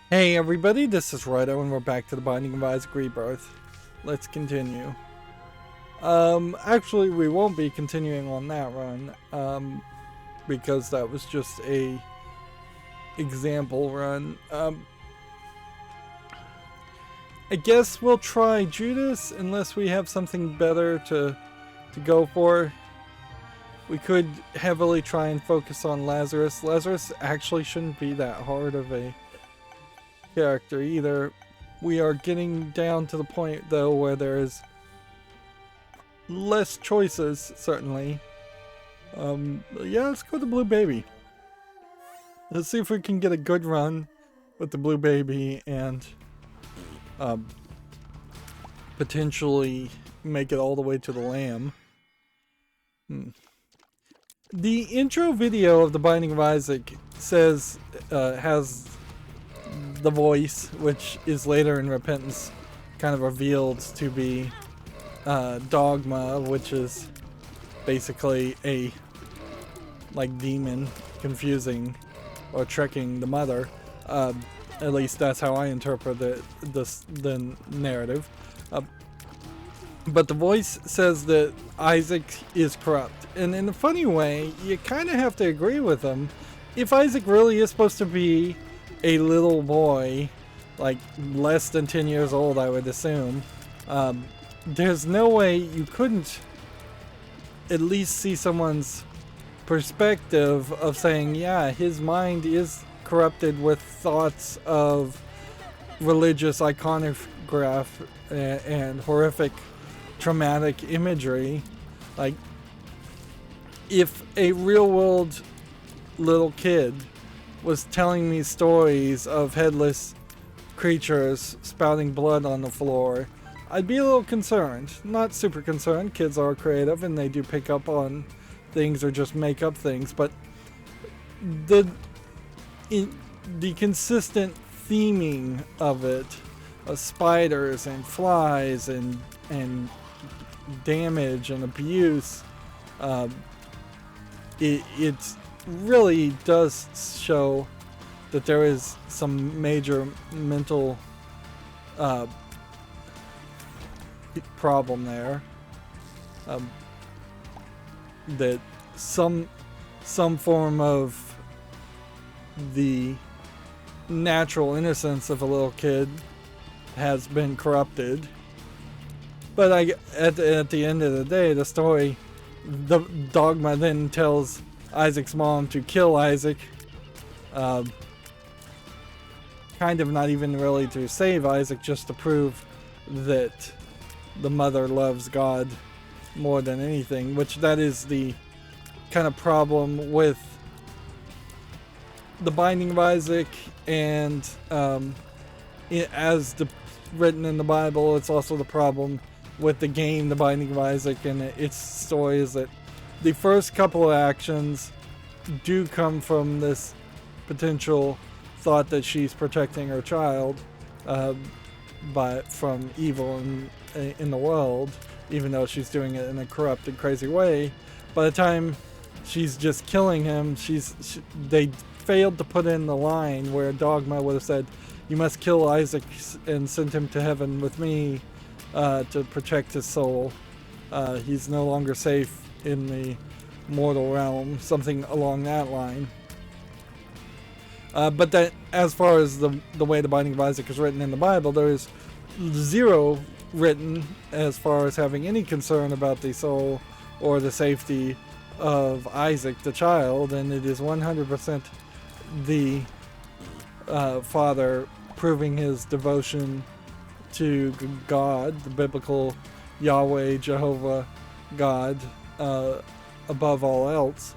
Hey everybody, this is Rydo and we're back to the Binding of Isaac Rebirth. Let's continue. Actually we won't be continuing on that run, because that was just a example run. I guess we'll try Judas unless we have something better to go for. We could heavily try and focus on Lazarus. Lazarus actually shouldn't be that hard of a character either. We are getting down to the point though where there is less choices, certainly. Yeah, let's go with the blue baby. Let's see if we can get a good run with the blue baby and potentially make it all the way to the lamb. The intro video of the Binding of Isaac says has the voice, which is later in Repentance kind of revealed to be Dogma, which is basically a demon confusing or tricking the mother. At least that's how I interpret the narrative. But the voice says that Isaac is corrupt, and in a funny way you kind of have to agree with him. If Isaac really is supposed to be a little boy, like less than 10 years old, I would assume, there's no way you couldn't at least see someone's perspective of saying, yeah, his mind is corrupted with thoughts of religious iconograph and horrific traumatic imagery. Like, if a real world little kid was telling me stories of headless creatures spouting blood on the floor, I'd be a little concerned. Not super concerned. Kids are creative and they do pick up on things or just make up things, but the consistent theming of it, of spiders and flies and damage and abuse, it really does show that there is some major mental problem there. That some form of the natural innocence of a little kid has been corrupted. But at the end of the day, the story, the Dogma then tells Isaac's mom to kill Isaac, kind of not even really to save Isaac, just to prove that the mother loves God more than anything, which that is the kind of problem with the Binding of Isaac, and written in the Bible, it's also the problem with the game The Binding of Isaac, and its story is that the first couple of actions do come from this potential thought that she's protecting her child from evil in the world, even though she's doing it in a corrupt and crazy way. By the time she's just killing him, they failed to put in the line where Dogma would have said, "You must kill Isaac and send him to heaven with me to protect his soul. He's no longer safe in the mortal realm," something along that line. But that, as far as the way the Binding of Isaac is written in the Bible, there is zero written as far as having any concern about the soul or the safety of Isaac the child, and it is 100% the father proving his devotion to God, the biblical Yahweh, Jehovah God, above all else.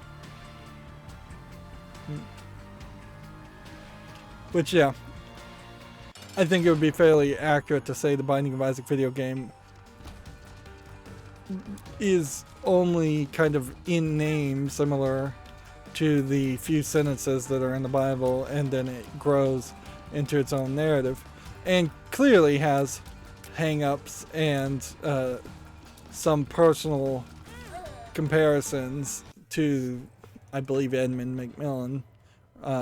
Which, yeah, I think it would be fairly accurate to say the Binding of Isaac video game is only kind of in name similar to the few sentences that are in the Bible, and then it grows into its own narrative, and clearly has hang-ups and some personal comparisons to, I believe, Edmund McMillen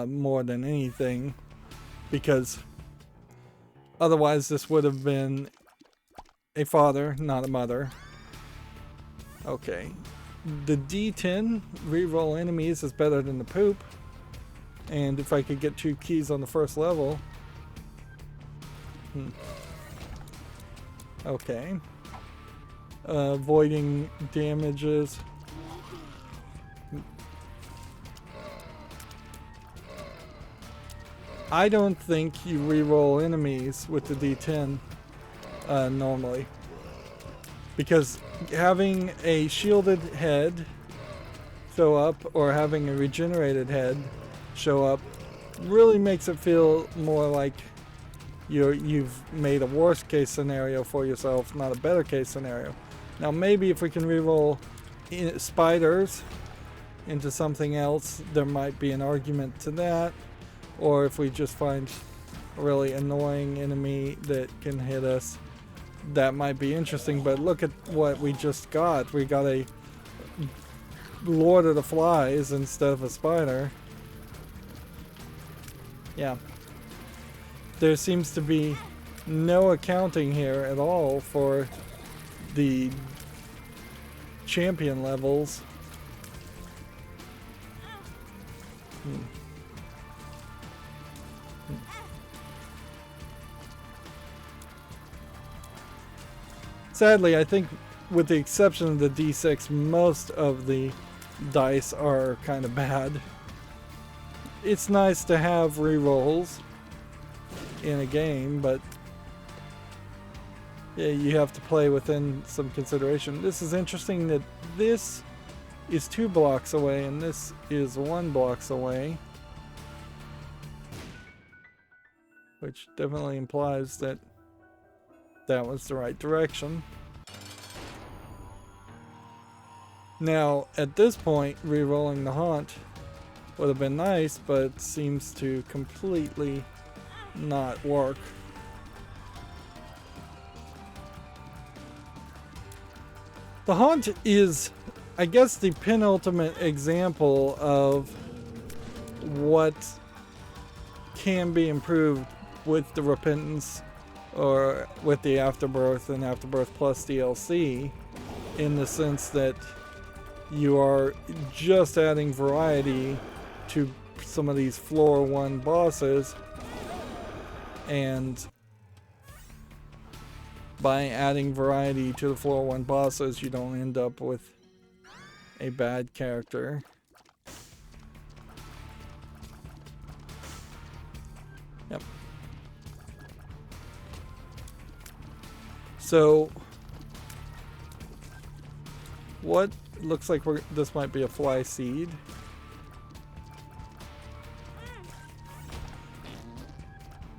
more than anything, because Otherwise, this would have been a father, not a mother. Okay. The D10, reroll enemies, is better than the poop. And if I could get 2 keys on the first level. Okay. Avoiding damages. I don't think you reroll enemies with the D10 normally. Because having a shielded head show up or having a regenerated head show up really makes it feel more like you've made a worst case scenario for yourself, not a better case scenario. Now maybe if we can reroll spiders into something else, there might be an argument to that. Or if we just find a really annoying enemy that can hit us, that might be interesting. But look at what we just got. We got a Lord of the Flies instead of a spider. Yeah. There seems to be no accounting here at all for the champion levels. Sadly, I think with the exception of the D6, most of the dice are kind of bad. It's nice to have rerolls in a game, but yeah, you have to play within some consideration. This is interesting that this is 2 blocks away and this is 1 block away, which definitely implies that that was the right direction. Now, at this point, re-rolling the haunt would have been nice, but seems to completely not work. The haunt is, I guess, the penultimate example of what can be improved with the Repentance or with the Afterbirth and Afterbirth Plus DLC, in the sense that you are just adding variety to some of these floor 1 bosses, and by adding variety to the floor 1 bosses, you don't end up with a bad character. Yep. So what looks like this might be a fly seed.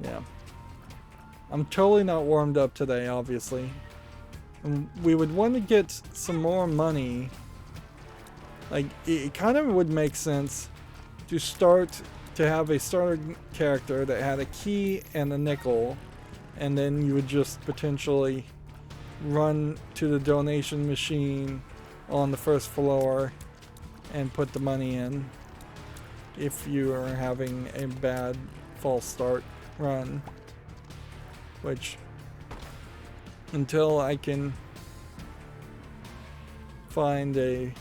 Yeah. I'm totally not warmed up today, obviously. And we would want to get some more money. Like, it kind of would make sense to have a starter character that had a key and a nickel, and then you would just potentially run to the donation machine on the first floor and put the money in if you are having a bad false start run, which until I can find a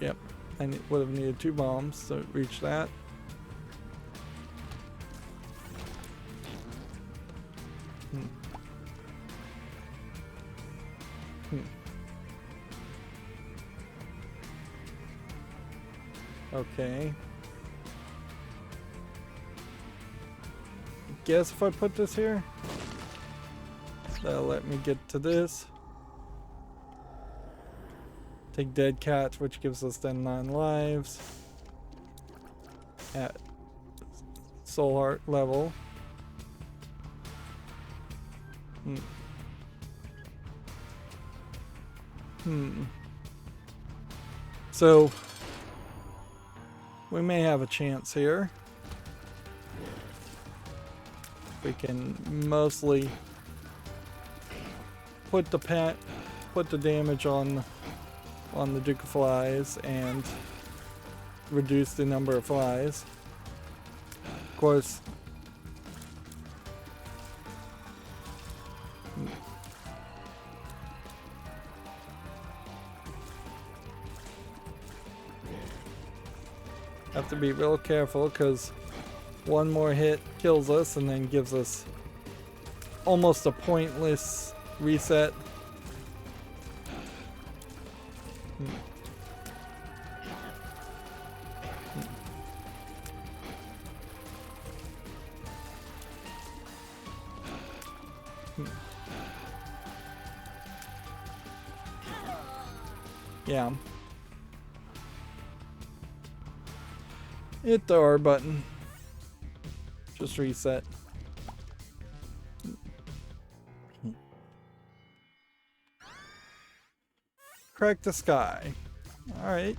yep, I would have needed 2 bombs to reach that. Okay. Guess if I put this here, that'll let me get to this. Take Dead Cat, which gives us then 9 lives at Soul Heart level. So we may have a chance here. We can mostly put the damage on the Duke of Flies and reduce the number of flies. Of course, to be real careful because one more hit kills us and then gives us almost a pointless reset. Yeah. Hit the R button. Just reset. Crack the sky. Alright.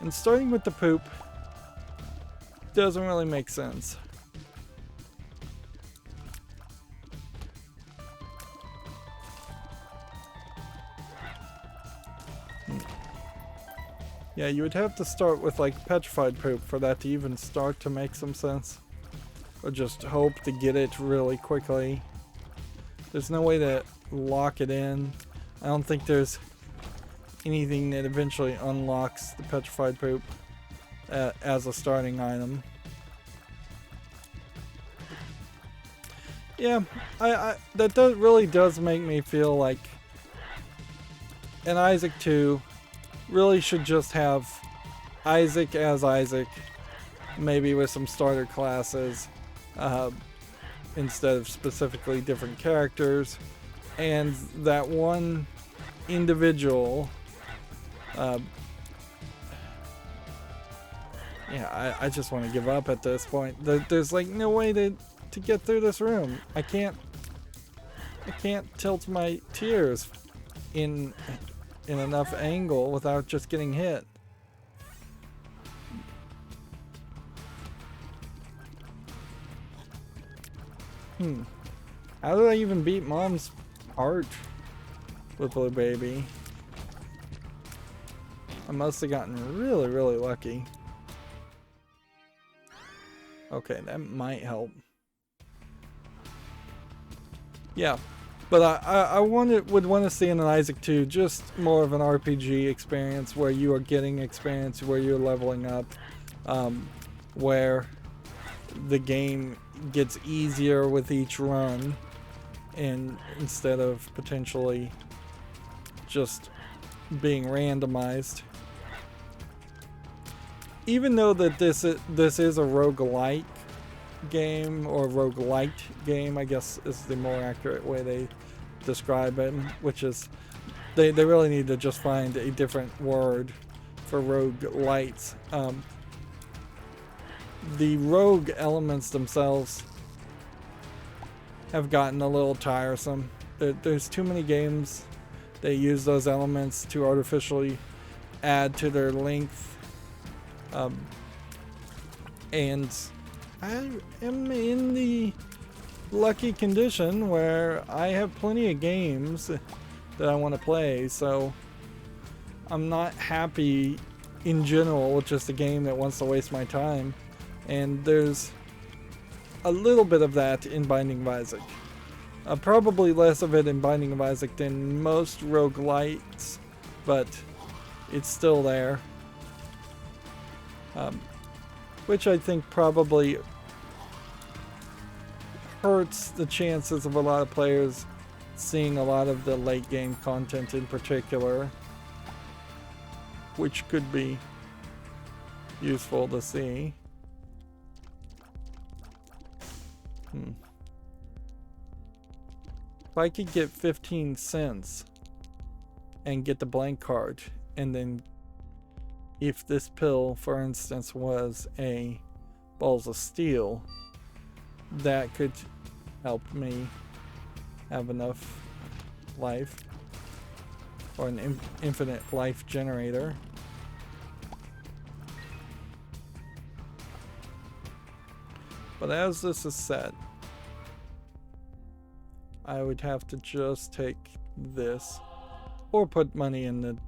And starting with the poop doesn't really make sense. Yeah, you would have to start with like petrified poop for that to even start to make some sense. Or just hope to get it really quickly. There's no way to lock it in. I don't think there's anything that eventually unlocks the petrified poop as a starting item. Yeah, that really does make me feel like an Isaac 2 really should just have Isaac as Isaac, maybe with some starter classes, instead of specifically different characters, and that one individual, yeah, I just want to give up at this point. There's like no way to get through this room. I can't tilt my tears in enough angle without just getting hit. How did I even beat Mom's heart with Blue Baby? I must have gotten really, really lucky. Okay, that might help. Yeah, but I would want to see in an Isaac 2 just more of an RPG experience where you are getting experience, where you're leveling up, where the game gets easier with each run, and instead of potentially just being randomized. Even though that this is a roguelike game, or roguelite game, I guess is the more accurate way they describe it, which is they really need to just find a different word for roguelites. The rogue elements themselves have gotten a little tiresome. There's too many games that use those elements to artificially add to their length, and I am in the lucky condition where I have plenty of games that I want to play, so I'm not happy in general with just a game that wants to waste my time. And there's a little bit of that in Binding of Isaac. Probably less of it in Binding of Isaac than most roguelites, but it's still there. Which I think probably hurts the chances of a lot of players seeing a lot of the late game content in particular, which could be useful to see. If I could get 15 cents and get the blank card, and then if this pill, for instance, was a balls of steel, that could help me have enough life, or an infinite life generator. But as this is set, I would have to just take this, or put money in the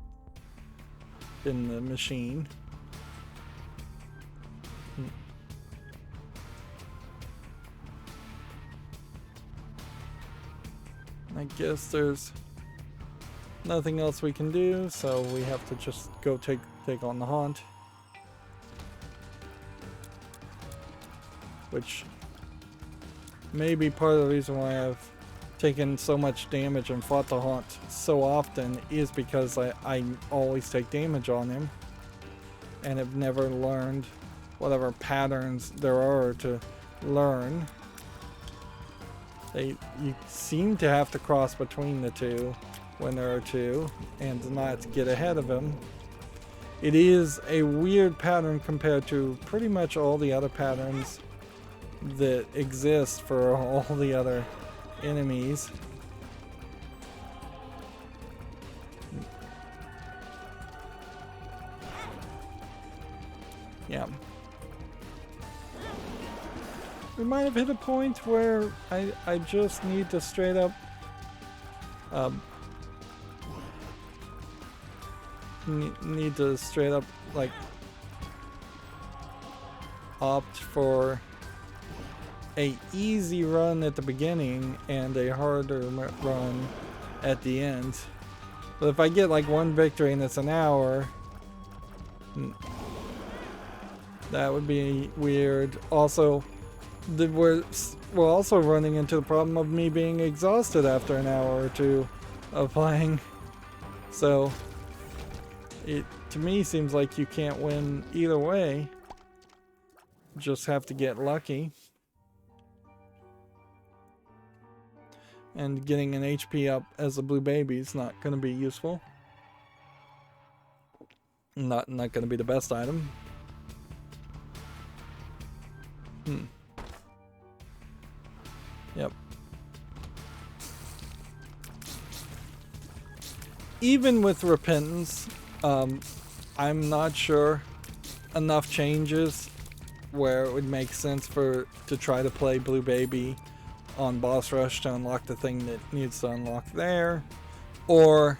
machine. I guess there's nothing else we can do, so we have to just go take on the Haunt. Which may be part of the reason why I've taken so much damage and fought the Haunt so often, is because I always take damage on him and have never learned whatever patterns there are to learn. You seem to have to cross between the two when there are two and not get ahead of him. It is a weird pattern compared to pretty much all the other patterns that exist for all the other enemies. Yeah. We might have hit a point where I just need to straight up need to straight up like opt for a easy run at the beginning and a harder run at the end. But if I get like one victory and it's an hour, that would be weird. Also, we're also running into the problem of me being exhausted after an hour or two of playing. So it to me seems like you can't win either way. Just have to get lucky. And getting an HP up as a blue baby is not going to be useful. Not going to be the best item. Yep. Even with repentance, I'm not sure enough changes where it would make sense to try to play blue baby on boss rush to unlock the thing that needs to unlock there, or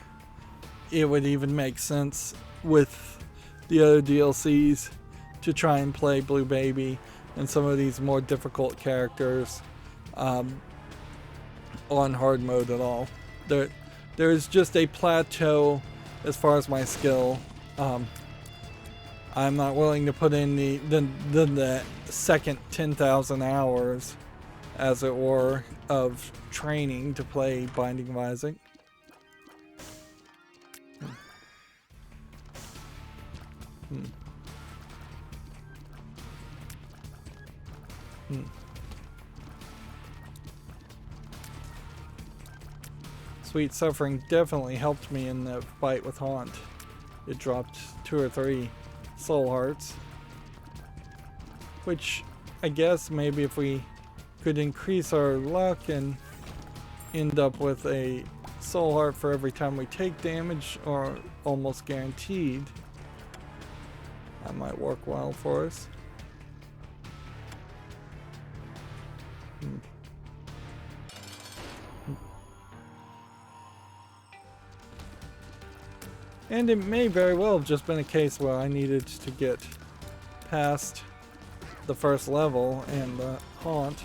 it would even make sense with the other DLCs to try and play blue baby and some of these more difficult characters on hard mode at all. There's just a plateau as far as my skill. I'm not willing to put in the second 10,000 hours, as it were, of training to play Binding of Isaac. Sweet Suffering definitely helped me in the fight with Haunt. It dropped 2 or 3 soul hearts, which I guess maybe if we could increase our luck and end up with a soul heart for every time we take damage, or almost guaranteed, that might work well for us. And it may very well have just been a case where I needed to get past the first level and the Haunt,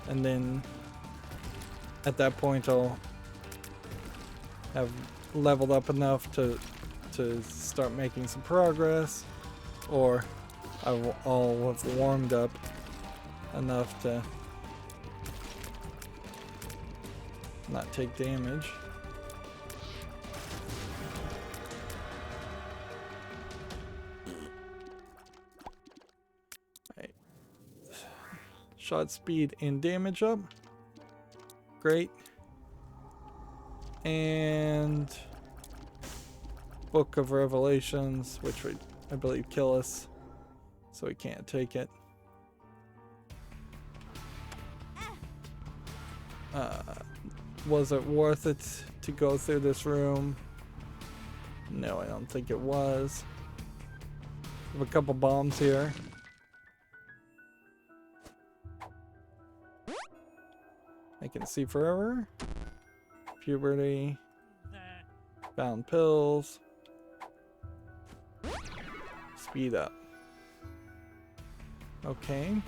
and then at that point I'll have leveled up enough to start making some progress, or I'll have warmed up enough to not take damage. Shot speed and damage up. Great. And Book of Revelations, which would, I believe, kill us, so we can't take it. Was it worth it to go through this room? No, I don't think it was. We have a couple bombs here. I can see forever. Puberty. Found pills. Speed up. Okay.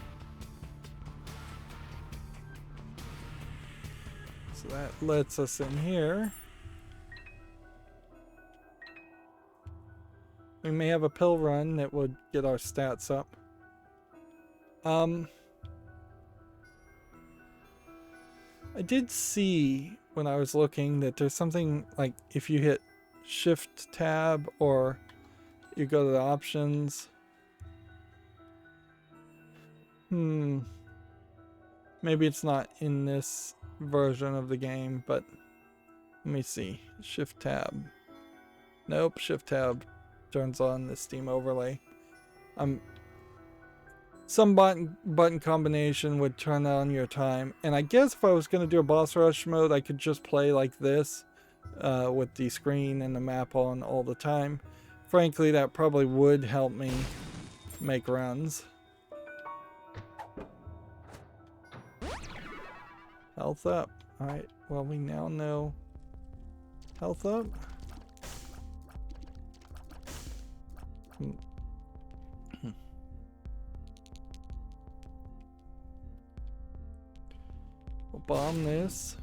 So that lets us in here. we may have a pill run that would get our stats up. I did see when I was looking that there's something like if you hit Shift Tab or you go to the options. Maybe it's not in this version of the game, but let me see. Shift Tab. Nope, Shift Tab turns on the Steam overlay. Some button combination would turn on your time, and I guess if I was going to do a boss rush mode, I could just play like this with the screen and the map on all the time. Frankly, that probably would help me make runs. Health up. Alright, well, we now know health up. We'll bomb this.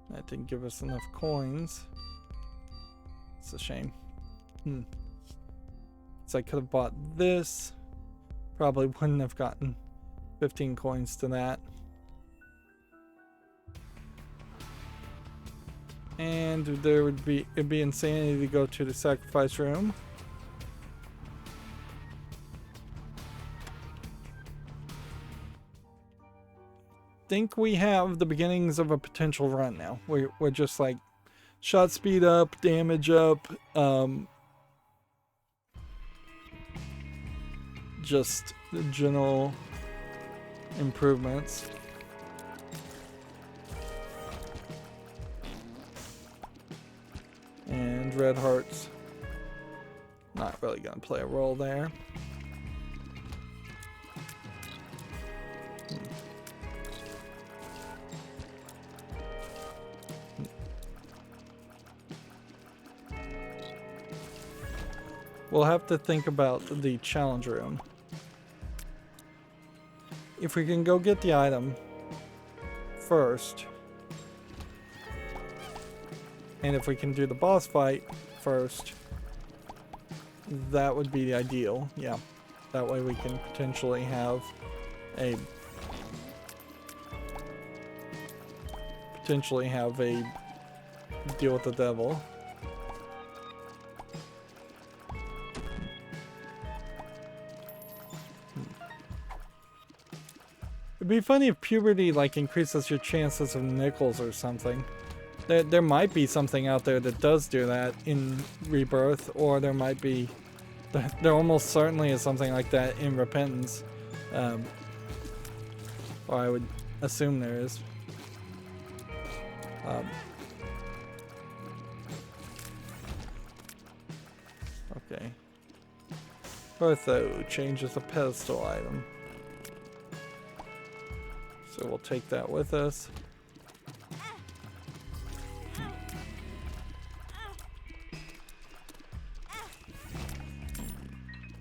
That didn't give us enough coins. It's a shame. So I could have bought this. Probably wouldn't have gotten 15 coins to that. And there would be, it'd be insanity to go to the sacrifice room. Think we have the beginnings of a potential run now. We're just like shot speed up, damage up, just the general improvements. And red hearts, not really gonna play a role there. We'll have to think about the challenge room. If we can go get the item first, and if we can do the boss fight first, that would be the ideal. Yeah, that way we can potentially have a deal with the devil. It'd be funny if puberty like increases your chances of nickels or something. There might be something out there that does do that in Rebirth, or there might be, there almost certainly is something like that in Repentance. Or I would assume there is. Okay. Ortho changes a pedestal item. So we'll take that with us.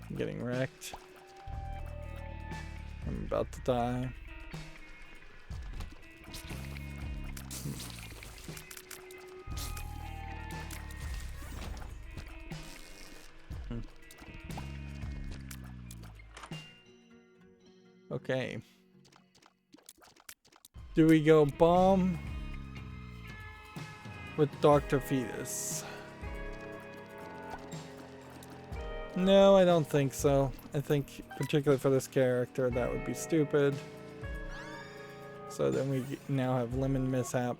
I'm getting wrecked. I'm about to die. Okay. Do we go bomb with Dr. Fetus? No, I don't think so. I think, particularly for this character, that would be stupid. So then we now have Lemon Mishap.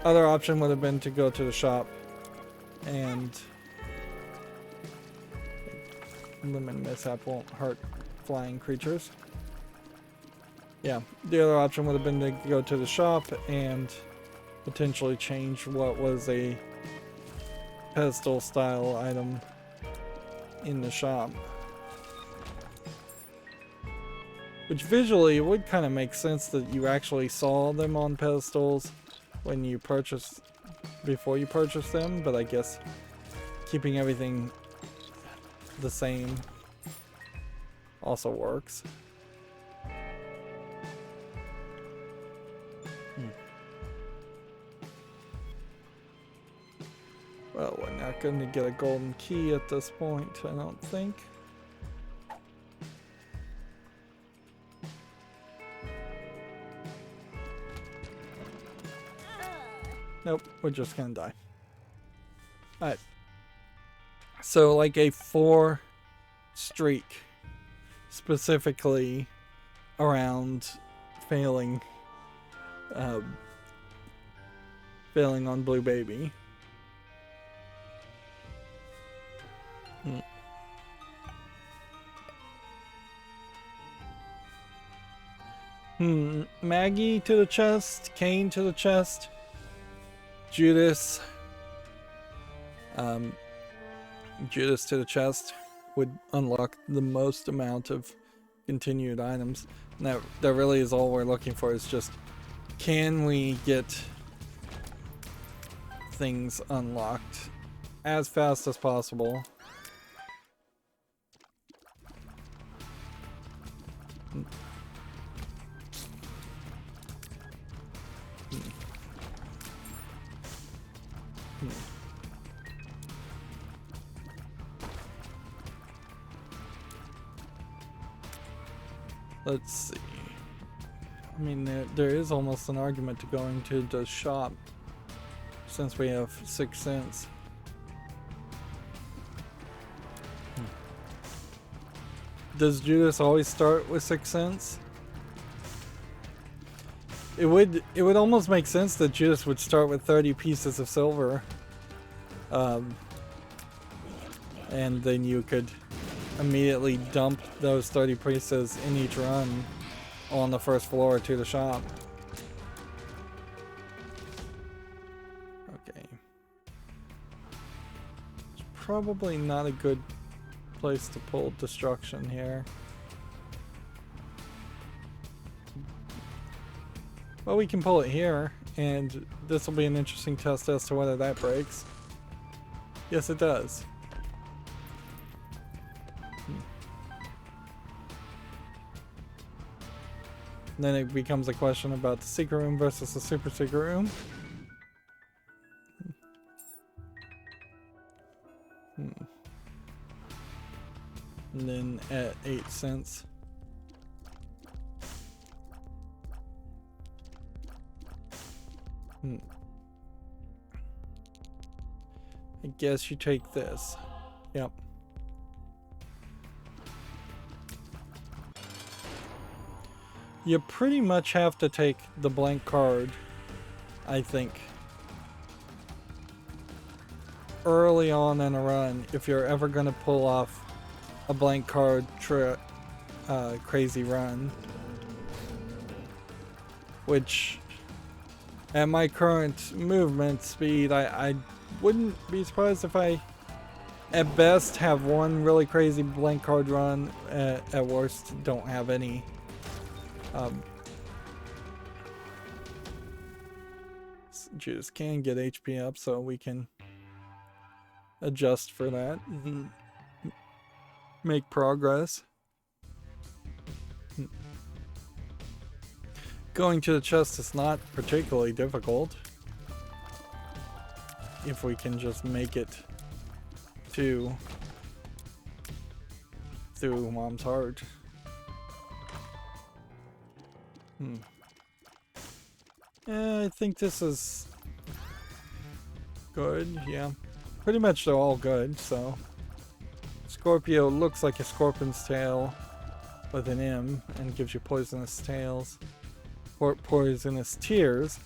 Other option would have been to go to the shop and Lemon Mishap won't hurt flying creatures. Yeah, the other option would have been to go to the shop and potentially change what was a pedestal style item in the shop. Which visually would kind of make sense that you actually saw them on pedestals when you purchased, before you purchased them, but I guess keeping everything the same also works. Well, we're not going to get a golden key at this point, I don't think. Nope, we're just gonna die. Alright. So, like a 4 streak, specifically around failing, failing on Blue Baby. Maggie to the chest, Kane to the chest, Judas. Judas to the chest would unlock the most amount of continued items. And that really is all we're looking for, is just, can we get things unlocked as fast as possible? Let's see. I mean, there is almost an argument to going to the shop, since we have 6 cents. Does Judas always start with 6 cents? It would almost make sense that Judas would start with 30 pieces of silver. And then you could immediately dump those 30 pieces in each run on the first floor to the shop. Okay. It's probably not a good place to pull destruction here. Well, we can pull it here, and this will be an interesting test as to whether that breaks. Yes, it does. Then it becomes a question about the secret room versus the super secret room. And then at 8 cents. I guess you take this. Yep. You pretty much have to take the blank card, I think, early on in a run if you're ever going to pull off a blank card crazy run. Which, at my current movement speed, I wouldn't be surprised if I, at best, have one really crazy blank card run. At worst, don't have any. Judas can get HP up, so we can adjust for that. Make progress. Going to the chest is not particularly difficult if we can just make it through Mom's heart. I think this is good. Yeah, pretty much they're all good. So Scorpio looks like a scorpion's tail with an M and gives you poisonous tails or poisonous tears.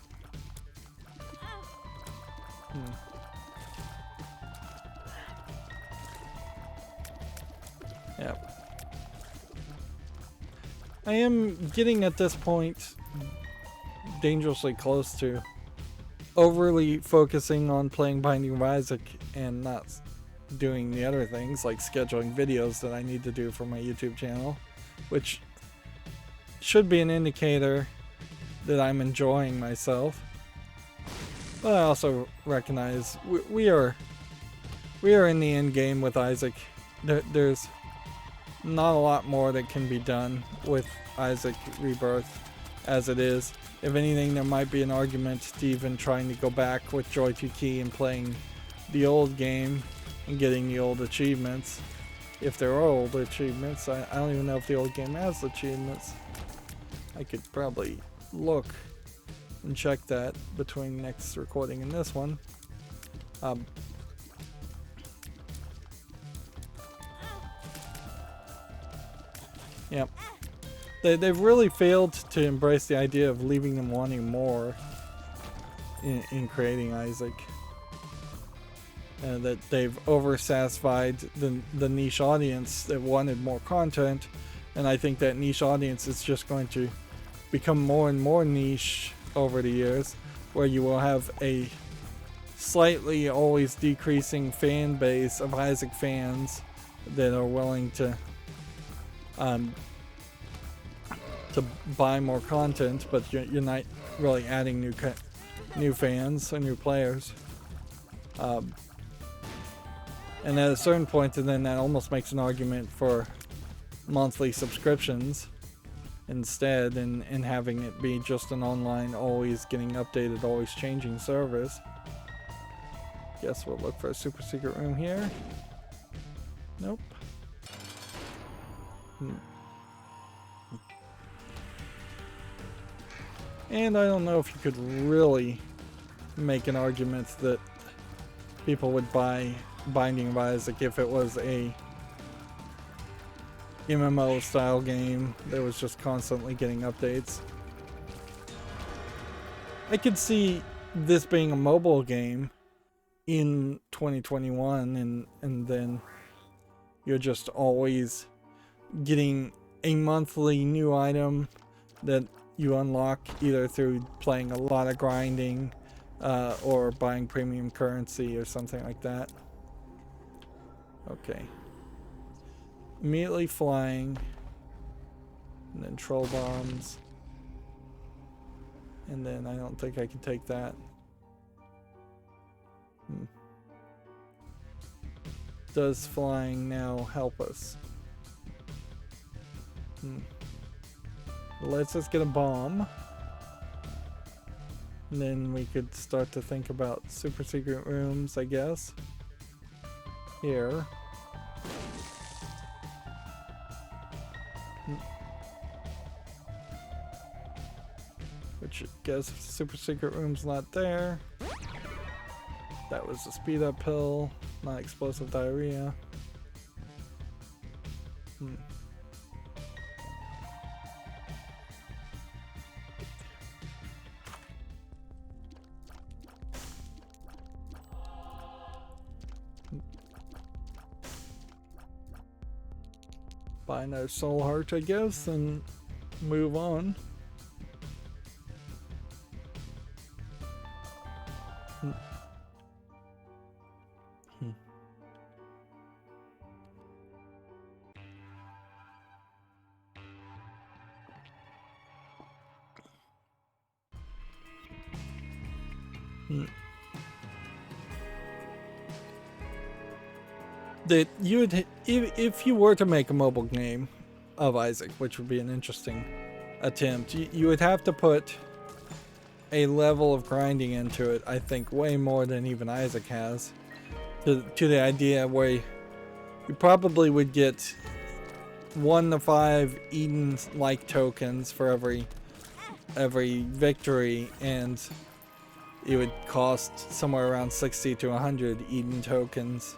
Yep. I am getting at this point dangerously close to overly focusing on playing Binding of Isaac and not doing the other things like scheduling videos that I need to do for my YouTube channel, which should be an indicator that I'm enjoying myself. But I also recognize we are in the end game with Isaac. There's not a lot more that can be done with Isaac Rebirth as it is. If anything, there might be an argument to even trying to go back with Joy 2 Key and playing the old game and getting the old achievements. If there are old achievements, I don't even know if the old game has achievements. I could probably look and check that between next recording and this one. Yeah, they've really failed to embrace the idea of leaving them wanting more in creating Isaac. That they've oversatisfied the niche audience that wanted more content, and I think that niche audience is just going to become more and more niche over the years, where you will have a slightly always decreasing fan base of Isaac fans that are willing to buy more content, but you're not really adding new fans or new players. And at a certain point, then that almost makes an argument for monthly subscriptions instead, and having it be just an online, always getting updated, always changing service. Guess we'll look for a super secret room here. Nope. And I don't know if you could really make an argument that people would buy Binding of Isaac if it was a MMO style game that was just constantly getting updates. I could see this being a mobile game in 2021, and then you're just always getting a monthly new item that you unlock either through playing a lot of grinding or buying premium currency or something like that. Okay. Immediately flying, and then troll bombs, and then I don't think I can take that. Does flying now help us? Let's just get a bomb, and then we could start to think about super secret rooms, I guess. Here. Which I guess if the super secret room's not there. That was the speed up pill, not explosive diarrhea. Buy another soul heart, I guess, and move on. That you would, if you were to make a mobile game of Isaac, which would be an interesting attempt, you would have to put a level of grinding into it, I think way more than even Isaac has, to the idea where you probably would get 1 to 5 Eden-like tokens for every victory, and it would cost somewhere around 60 to 100 Eden tokens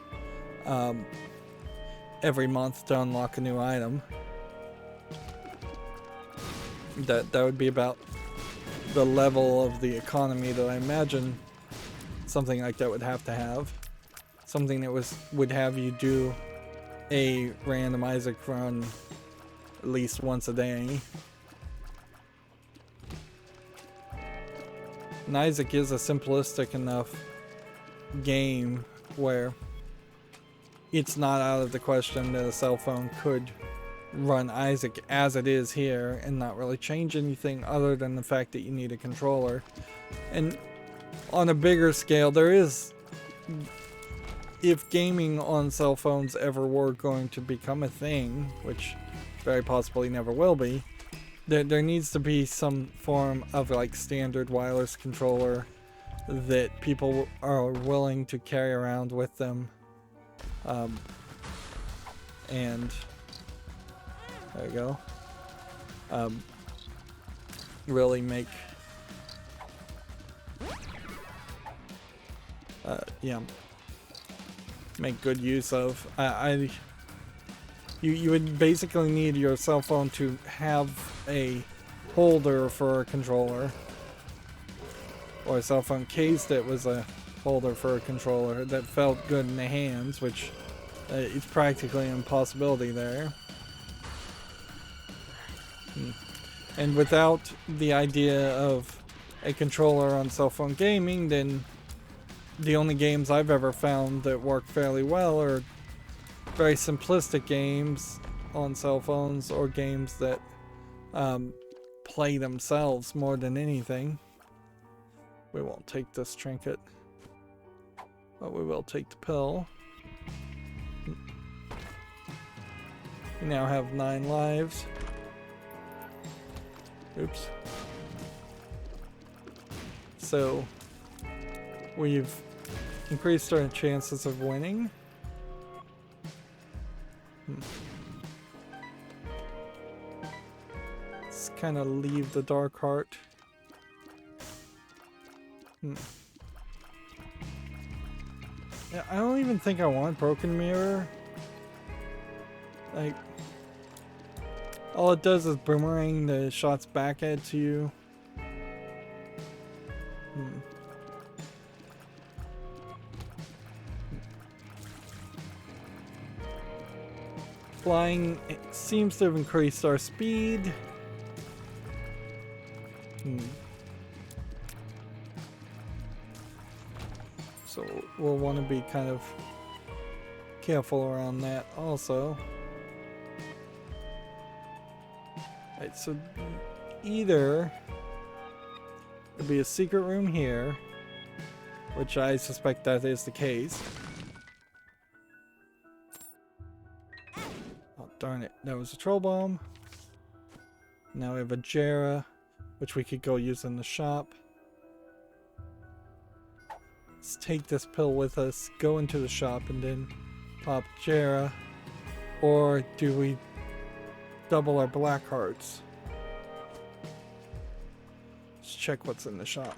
every month to unlock a new item. That would be about the level of the economy that I imagine something like that would have to have. Something that would have you do a random Isaac run at least once a day. And Isaac is a simplistic enough game where it's not out of the question that a cell phone could run Isaac as it is here and not really change anything other than the fact that you need a controller. And on a bigger scale, there is, if gaming on cell phones ever were going to become a thing, which very possibly never will be, there needs to be some form of like standard wireless controller that people are willing to carry around with them. And there you go. Really make yeah, make good use of. You would basically need your cell phone to have a holder for a controller, or a cell phone case that was a holder for a controller that felt good in the hands, which it's practically an impossibility there. And without the idea of a controller on cell phone gaming, then the only games I've ever found that work fairly well are very simplistic games on cell phones, or games that play themselves more than anything. We won't take this trinket, but we will take the pill. We now have 9 lives. Oops. So we've increased our chances of winning. Let's kind of leave the dark heart. Yeah, I don't even think I want broken mirror. Like, all it does is boomerang the shots back at you. Flying, it seems to have increased our speed. So we'll want to be kind of careful around that also. Right, so either there'll be a secret room here, which I suspect that is the case. Oh, darn it. That was a troll bomb. Now we have a Jera, which we could go use in the shop. Let's take this pill with us, go into the shop, and then pop Jera. Or do we double our black hearts? Let's check what's in the shop.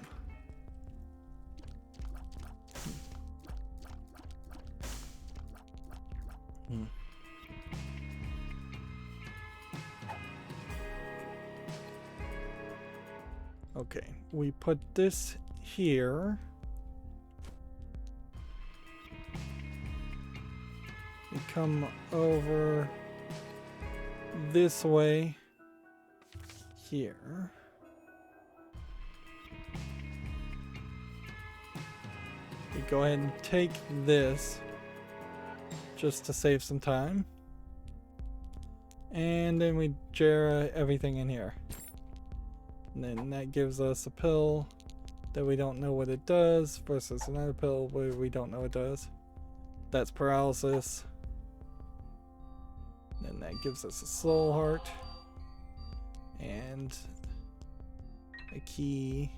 Okay, we put this here. We come over this way here. We go ahead and take this just to save some time. And then we Jera everything in here. And then that gives us a pill that we don't know what it does versus another pill where we don't know what it does. That's paralysis. Then that gives us a soul heart and a key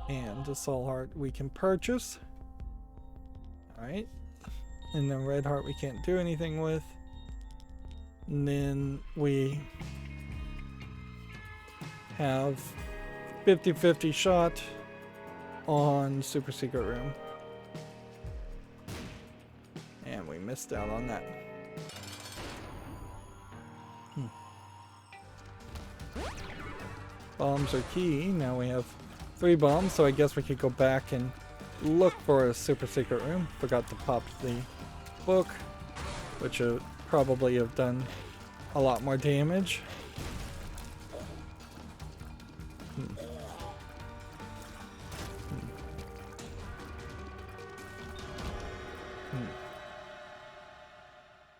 and a soul heart we can purchase. Alright. And then red heart we can't do anything with. And then we have 50-50 shot on super secret room. And we missed out on that. Bombs are key. Now we have 3 bombs, so I guess we could go back and look for a super secret room. Forgot to pop the book, which would probably have done a lot more damage.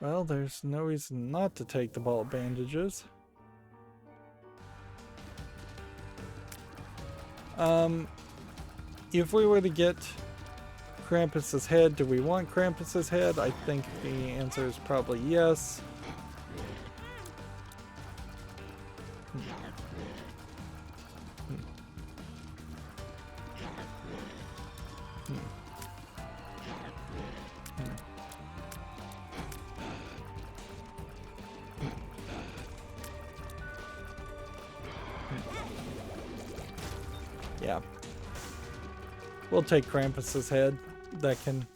Well, there's no reason not to take the ball bandages. If we were to get Krampus's head, do we want Krampus's head? I think the answer is probably yes. We'll take Krampus's head. That can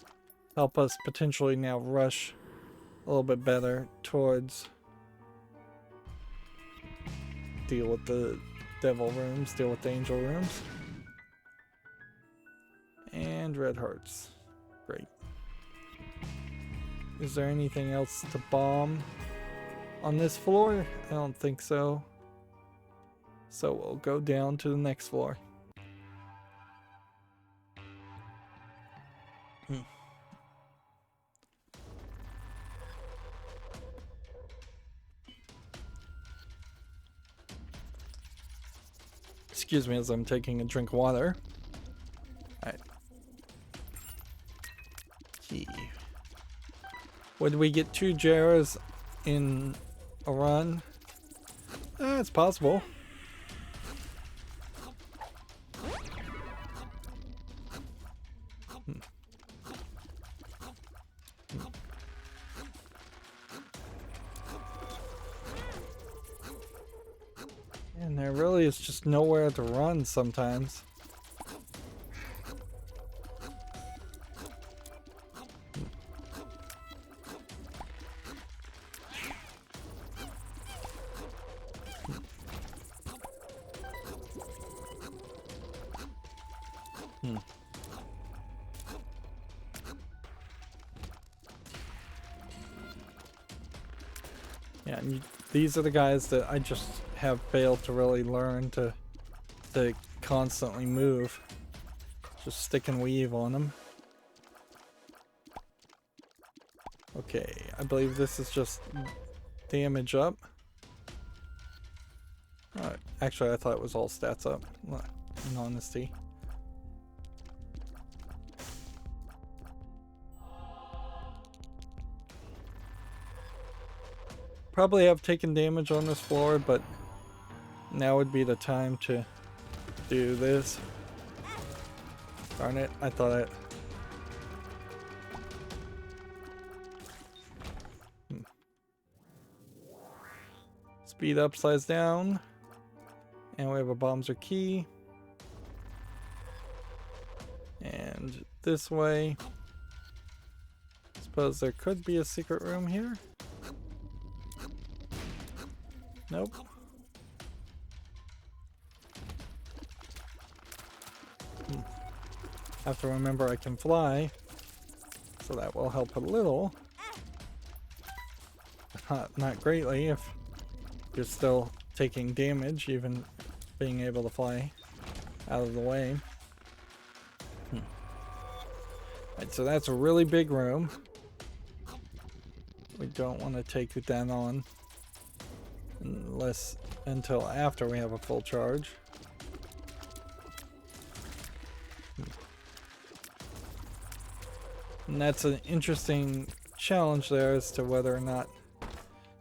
help us potentially now rush a little bit better towards deal with the devil rooms, deal with the angel rooms. And red hearts. Great. Is there anything else to bomb on this floor? I don't think so. So we'll go down to the next floor. Excuse me as I'm taking a drink of water. Alright. Key. Would we get 2 Jaras in a run? It's possible. And there really is just nowhere to run sometimes. Yeah, and these are the guys that I just have failed to really learn to constantly move. Just stick and weave on them. Okay, I believe this is just damage up. Actually, I thought it was all stats up, in honesty. Probably have taken damage on this floor, but now would be the time to do this. Darn it, I thought it. Speed up, slides down. And we have a bombs or key. And this way. Suppose there could be a secret room here. Nope. Have to remember I can fly, so that will help a little. Not greatly if you're still taking damage, even being able to fly out of the way. Right, so that's a really big room. We don't want to take that on until after we have a full charge. And that's an interesting challenge there as to whether or not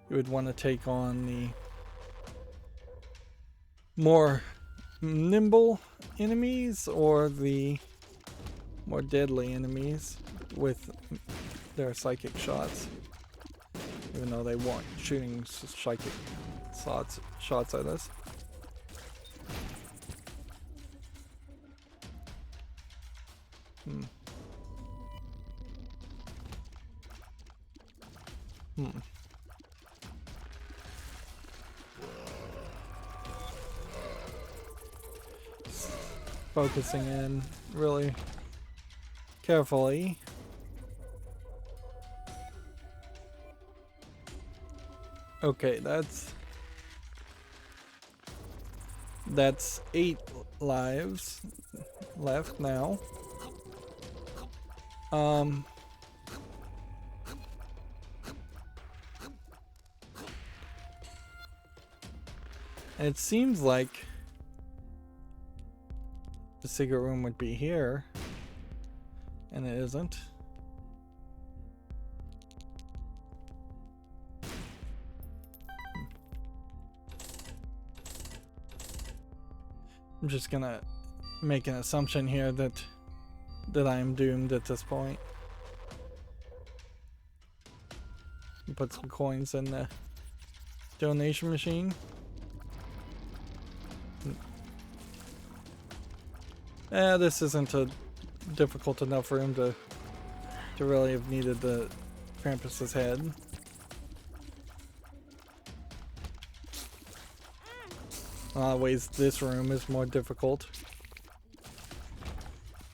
you would want to take on the more nimble enemies or the more deadly enemies with their psychic shots, even though they weren't shooting psychic shots at us. Focusing in really carefully. Okay, that's 8 lives left now. And it seems like the secret room would be here, and it isn't. I'm just gonna make an assumption here that I am doomed at this point. Put some coins in the donation machine. This isn't difficult enough room to really have needed the Krampus's head. In a lot of ways, this room is more difficult.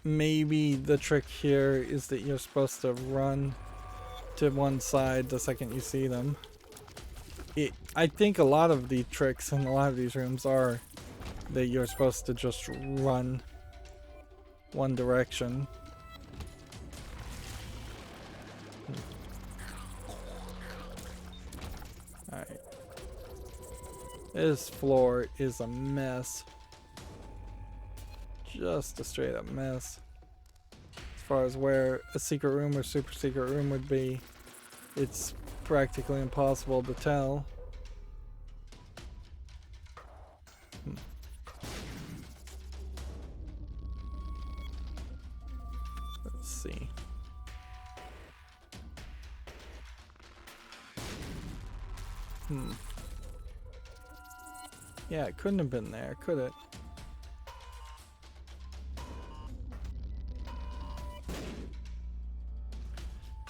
Maybe the trick here is that you're supposed to run to one side the second you see them. I think a lot of the tricks in a lot of these rooms are that you're supposed to just run one direction. Alright. This floor is a mess. Just a straight up mess. As far as where a secret room or super secret room would be, it's practically impossible to tell. Let's see. Yeah, it couldn't have been there, could it?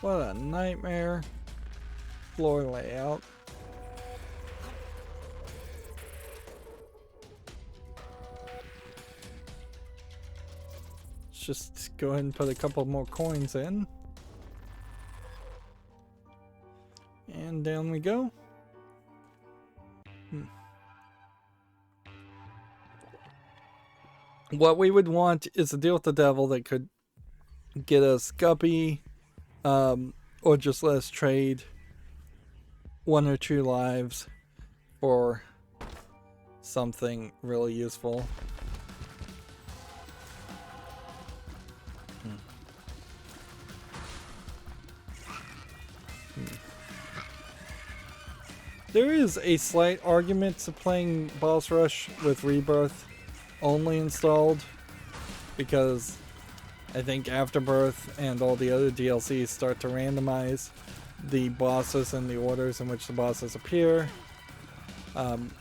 What a nightmare floor layout. Let's just go ahead and put a couple more coins in. And down we go. What we would want is a deal with the devil that could get us Guppy, or just let us trade 1 or 2 lives for something really useful. There is a slight argument to playing Boss Rush with Rebirth only installed, because I think Afterbirth and all the other DLCs start to randomize the bosses and the orders in which the bosses appear,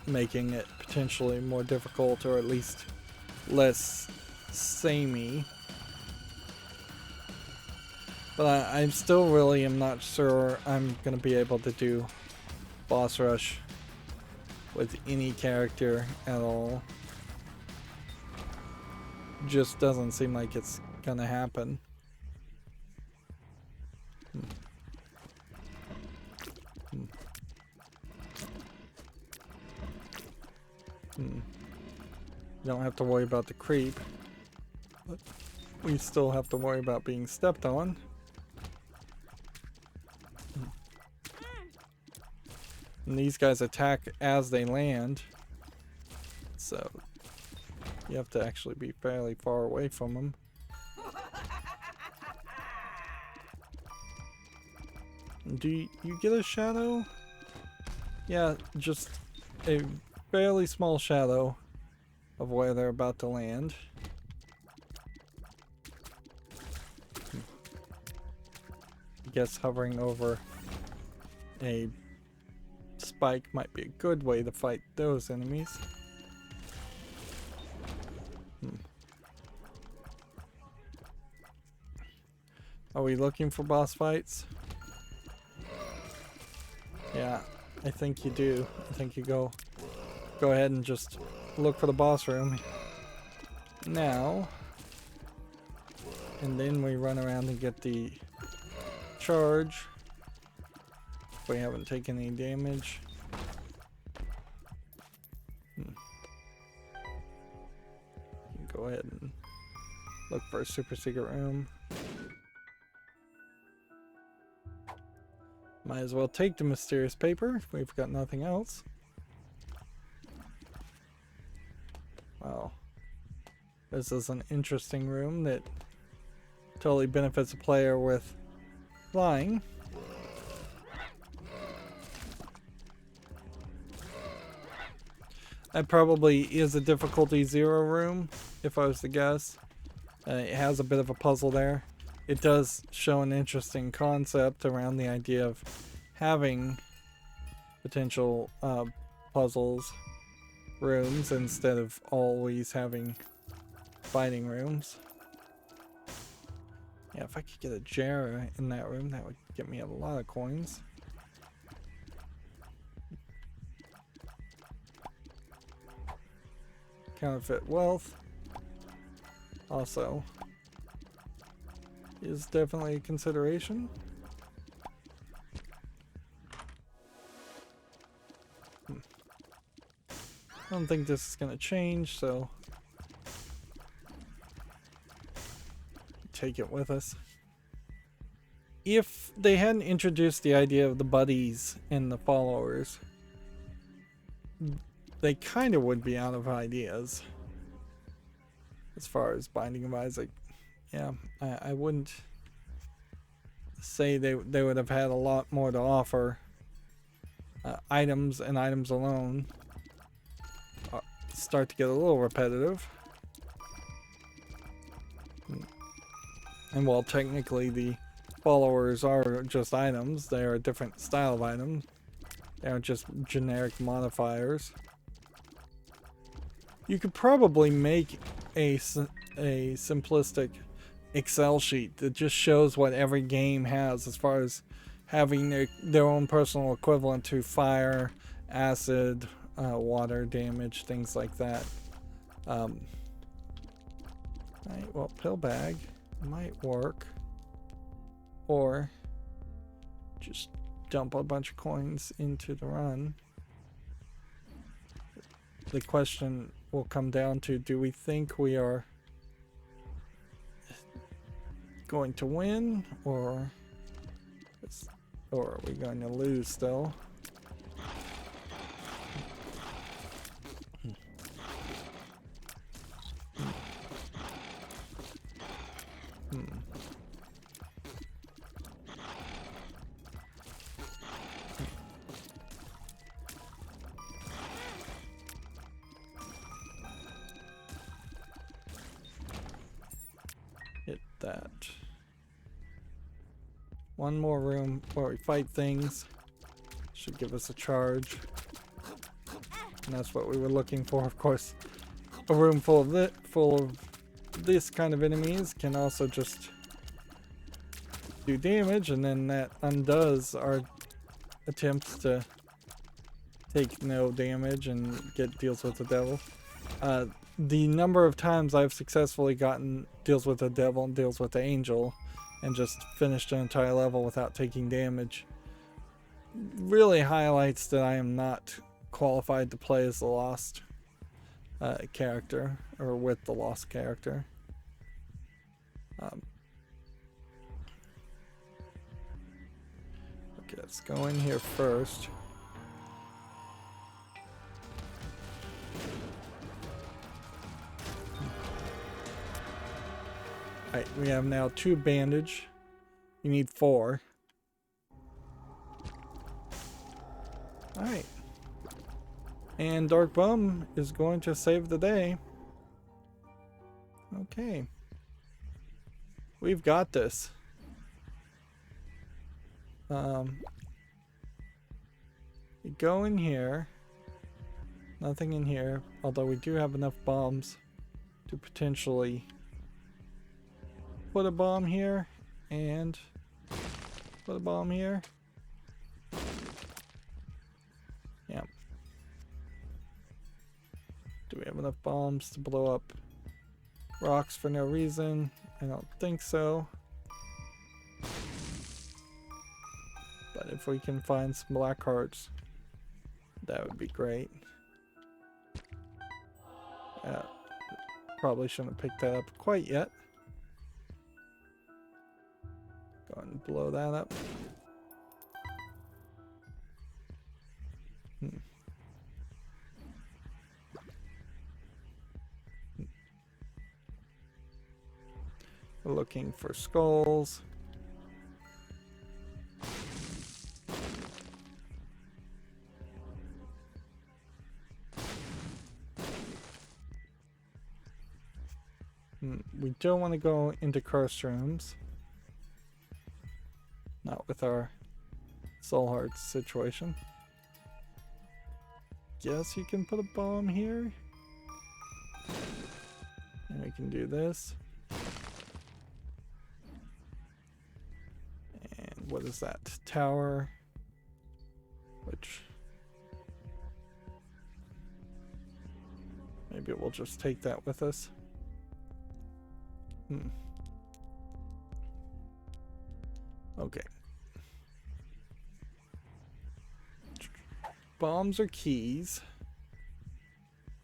making it potentially more difficult, or at least less samey. But I still really am not sure I'm going to be able to do Boss Rush with any character at all. Just doesn't seem like it's gonna happen. You don't have to worry about the creep, but we still have to worry about being stepped on. And these guys attack as they land, so you have to actually be fairly far away from them. Do you get a shadow? Yeah, just a fairly small shadow of where they're about to land. I guess hovering over a spike might be a good way to fight those enemies. Are we looking for boss fights? Yeah, I think you do. I think you go ahead and just look for the boss room now, and then we run around and get the charge if we haven't taken any damage. Go ahead and look for a super secret room. Might as well take the mysterious paper if we've got nothing else. Wow. This is an interesting room that totally benefits a player with flying. That probably is a difficulty 0 room, if I was to guess. It has a bit of a puzzle there. It does show an interesting concept around the idea of having potential puzzles rooms instead of always having fighting rooms. Yeah, if I could get a jar in that room, that would get me a lot of coins. Counterfeit wealth also is definitely a consideration. I don't think this is going to change, so take it with us. If they hadn't introduced the idea of the buddies and the followers, they kind of would be out of ideas as far as Binding of Isaac. Yeah, I wouldn't say they would have had a lot more to offer. Items and items alone start to get a little repetitive. And while technically the followers are just items, they are a different style of item. They aren't just generic modifiers. You could probably make a simplistic Excel sheet that just shows what every game has as far as having their own personal equivalent to fire, acid, water damage, things like that. Right, well, pill bag might work. Or just dump a bunch of coins into the run. The question will come down to, do we think we are going to win, or are we going to lose still? Hit that. One more room where we fight things. Should give us a charge. And that's what we were looking for, of course. A room full of this kind of enemies can also just do damage, and then that undoes our attempts to take no damage and get deals with the devil. The number of times I've successfully gotten deals with the devil and deals with the angel and just finished an entire level without taking damage really highlights that I am not qualified to play as the lost character, or with the lost character. Okay, let's go in here first. Alright, we have now 2 bandage. You need 4. Alright. And Dark Bum is going to save the day. Okay. We've got this. You go in here. Nothing in here, although we do have enough bombs to potentially put a bomb here and put a bomb here. Yeah. Do we have enough bombs to blow up rocks for no reason? I don't think so. But if we can find some black hearts, that would be great. Probably shouldn't have picked that up quite yet. Go ahead and blow that up. We're looking for skulls. We don't want to go into cursed rooms. Not with our soul hearts situation. Guess you can put a bomb here. And we can do this. what is that? Tower. Which... maybe we'll just take that with us. Okay. Bombs are keys.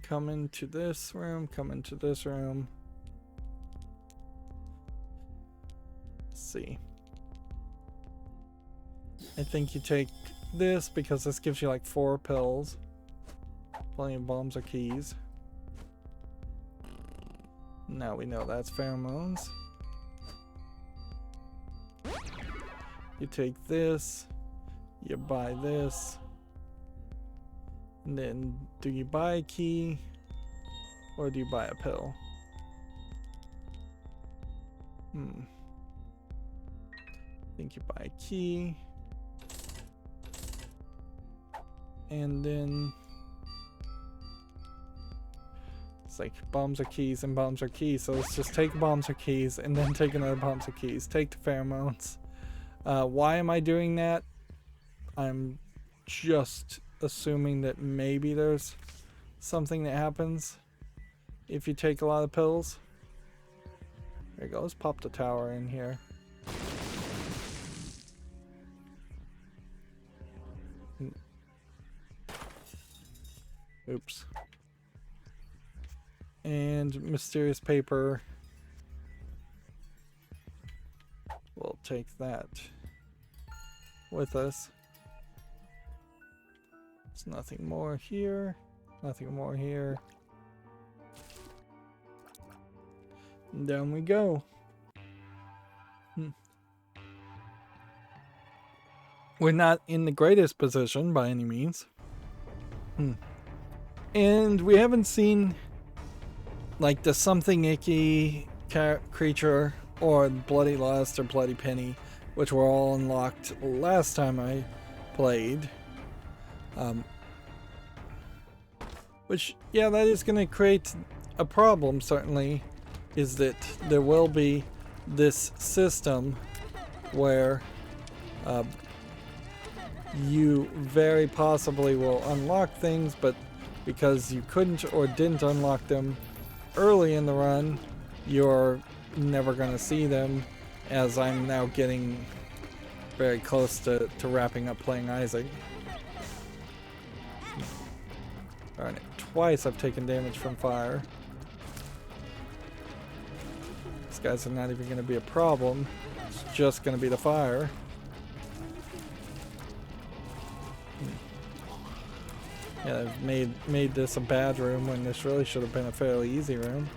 Come into this room, come into this room. Let's see. I think you take this because this gives you like 4 pills. Plenty of bombs or keys. Now we know that's pheromones. You take this, you buy this, and then do you buy a key or do you buy a pill? I think you buy a key, and then it's like bombs are keys and bombs are keys, so let's just take bombs or keys and then take another bombs or keys. Take the pheromones. Why am I doing that? I'm just assuming that maybe there's something that happens if you take a lot of pills. There you go. Let's pop the tower in here. Oops. And mysterious paper. We'll take that with us. There's nothing more here. Nothing more here. And down we go. We're not in the greatest position by any means. And we haven't seen like the something icky creature or Bloody Lust or Bloody Penny, which were all unlocked last time I played. Which, yeah, that is going to create a problem, certainly, is that there will be this system where you very possibly will unlock things, but because you couldn't or didn't unlock them early in the run, you're never going to see them, as I'm now getting very close to wrapping up playing Isaac. Darn it, twice I've taken damage from fire. These guys are not even going to be a problem, it's just going to be the fire. Yeah, I've made this a bad room when this really should have been a fairly easy room.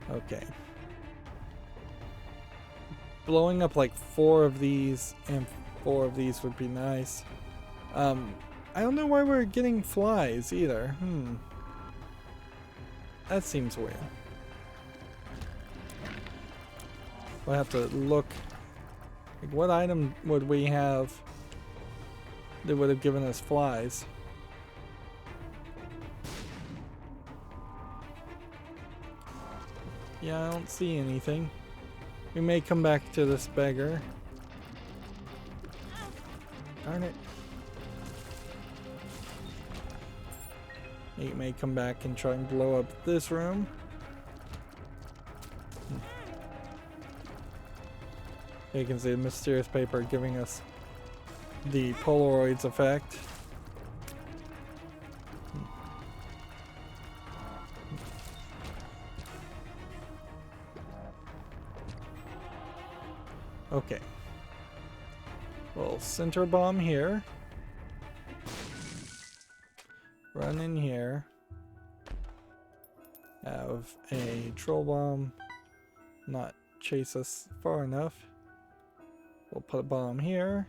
Okay. Blowing up like 4 of these and 4 of these would be nice. I don't know why we're getting flies either. That seems weird. We'll have to look. Like, what item would we have that would have given us flies? Yeah, I don't see anything. We may come back to this beggar. Darn it. He may come back and try and blow up this room. You can see the mysterious paper giving us the Polaroids effect. Okay. We'll center bomb here. Run in here. Have a troll bomb not chase us far enough. We'll put a bomb here.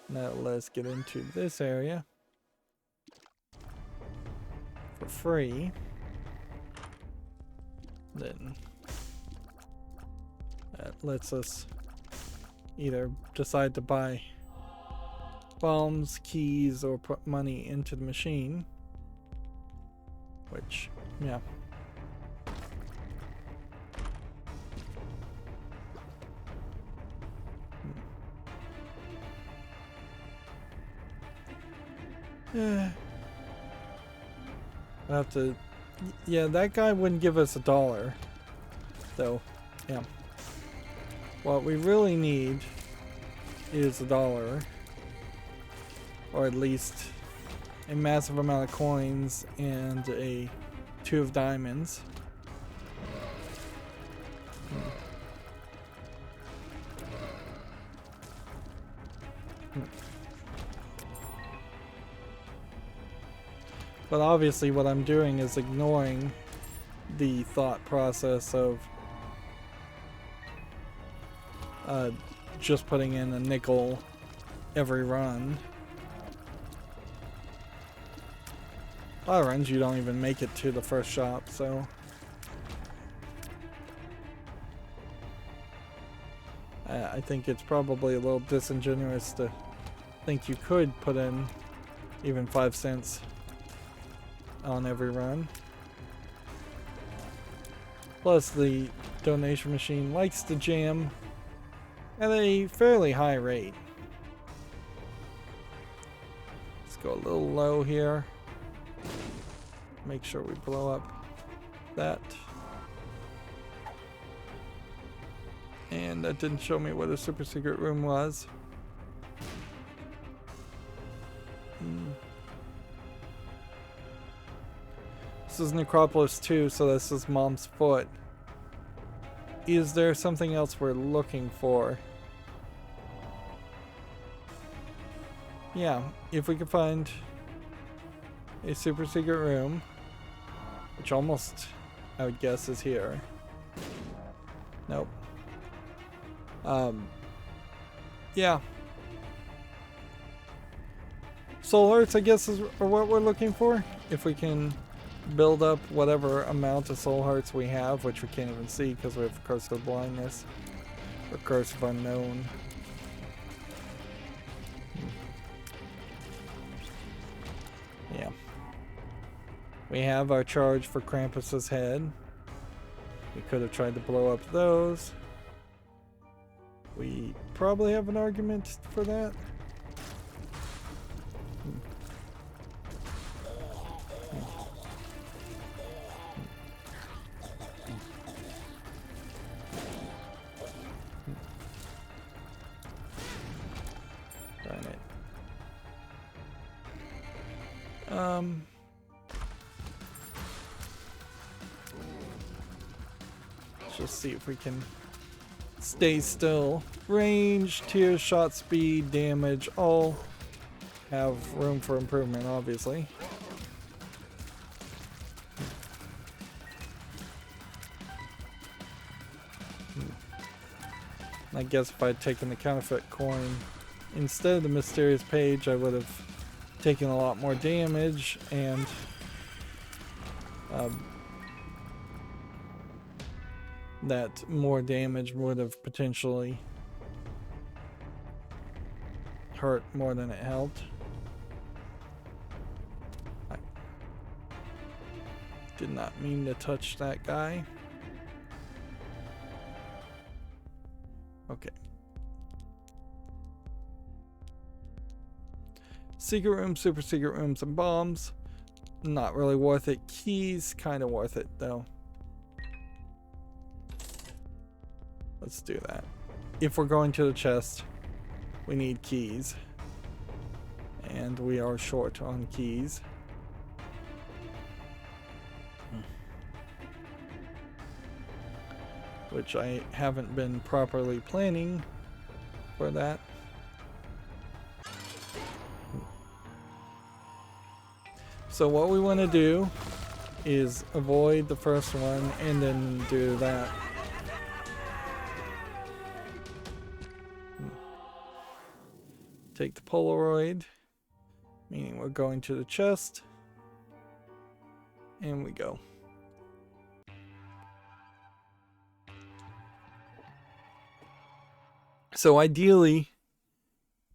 Now let's get into this area for free. Then that lets us either decide to buy bombs, keys, or put money into the machine. Which, yeah. I have to... Yeah, that guy wouldn't give us $1. So, yeah. What we really need is $1. Or at least a massive amount of coins and a 2 of diamonds. But obviously what I'm doing is ignoring the thought process of just putting in a nickel every run. A lot of runs you don't even make it to the first shop, so I think it's probably a little disingenuous to think you could put in even 5 cents on every run. Plus the donation machine likes to jam at a fairly high rate. Let's go a little low here. Make sure we blow up that. And that didn't show me what a super secret room was. This is Necropolis 2, so this is Mom's Foot. Is there something else we're looking for? Yeah, if we could find a super secret room, which almost, I would guess, is here. Nope. Yeah. Soul Hearts, I guess, are what we're looking for. If we can build up whatever amount of Soul Hearts we have, which we can't even see because we have Curse of Blindness, or Curse of Unknown. Yeah. We have our charge for Krampus's head. We could have tried to blow up those. We probably have an argument for that. Darn it. Let's just see if we can stay still. Range, tier, shot speed, damage, all have room for improvement, obviously. I guess if I'd taken the counterfeit coin instead of the mysterious page, I would have taken a lot more damage, and that more damage would have potentially hurt more than it helped. I did not mean to touch that guy. Okay. Secret rooms, super secret rooms, and bombs. Not really worth it. Keys, kind of worth it though. Let's do that. If we're going to the chest, we need keys. And we are short on keys. Which I haven't been properly planning for that. So what we want to do is avoid the first one and then do that. Take the Polaroid, meaning we're going to the chest, and we go. So ideally,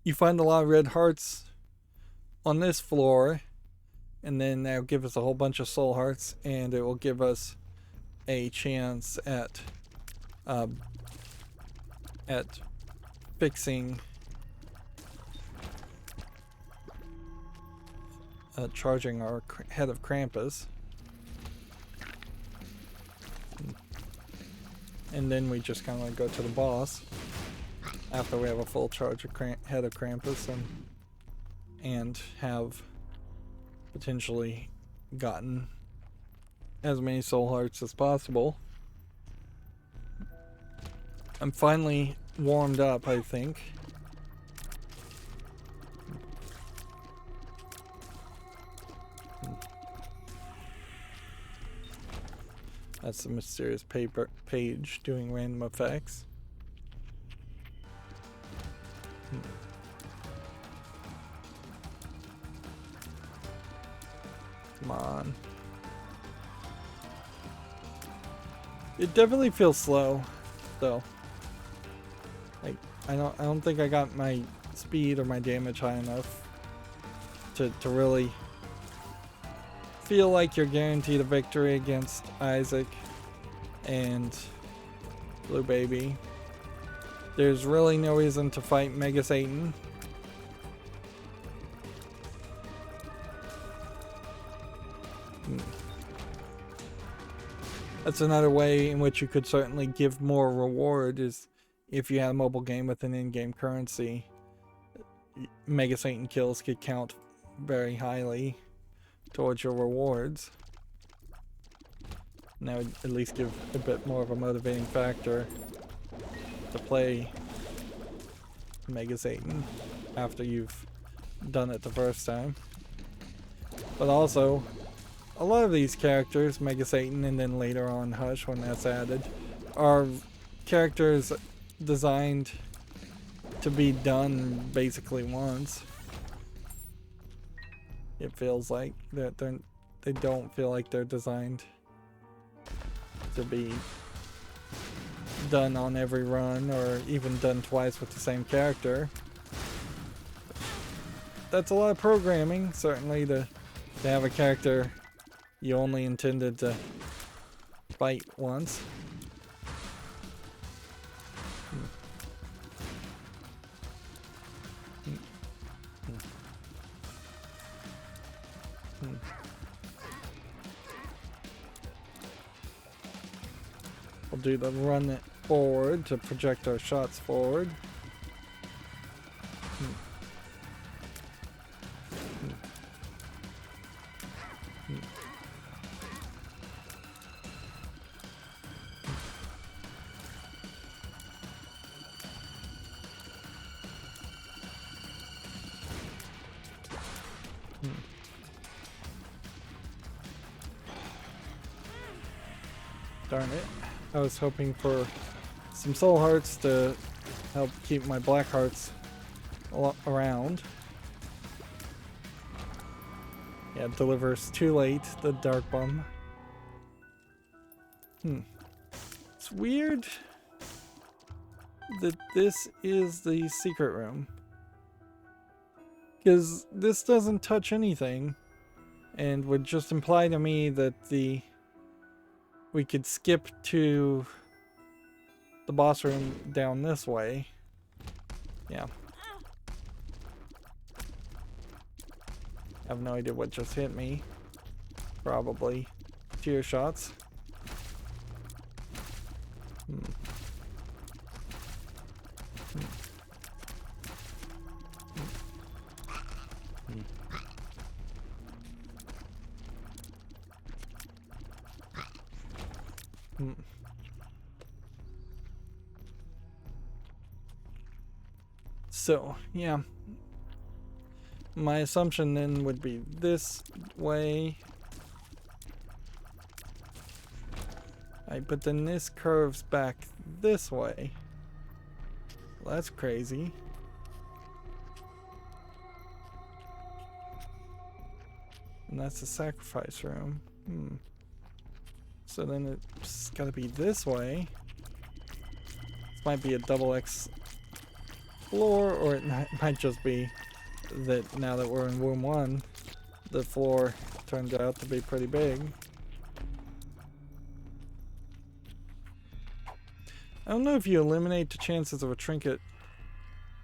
you find a lot of red hearts on this floor, and then that'll give us a whole bunch of soul hearts, and it will give us a chance at fixing charging our head of Krampus. And then we just kind of like go to the boss after we have a full charge of head of Krampus and have potentially gotten as many soul hearts as possible. I'm finally warmed up, I think. That's the mysterious page doing random effects. Come on. It definitely feels slow, though. Like I don't think I got my speed or my damage high enough to really feel like you're guaranteed a victory against Isaac and Blue Baby. There's really no reason to fight Mega Satan. That's another way in which you could certainly give more reward, is if you had a mobile game with an in-game currency. Mega Satan kills could count very highly towards your rewards. And that would at least give a bit more of a motivating factor to play Mega Satan after you've done it the first time. But also, a lot of these characters, Mega Satan and then later on Hush when that's added, are characters designed to be done basically once. It feels like that they don't feel like they're designed to be done on every run or even done twice with the same character. That's a lot of programming, certainly, to have a character you only intended to fight once. We'll do the run it forward to project our shots forward. Darn it. I was hoping for some soul hearts to help keep my black hearts around. Yeah, it delivers too late, the dark bum. It's weird that this is the secret room, because this doesn't touch anything and would just imply to me that we could skip to the boss room down this way. Yeah. I have no idea what just hit me. Probably tear shots. So, yeah. My assumption then would be this way. But then this curves back this way. Well, that's crazy. And that's the sacrifice room. So then it's gotta be this way. This might be a double X floor, or it might just be that now that we're in room 1, the floor turned out to be pretty big. I don't know if you eliminate the chances of a trinket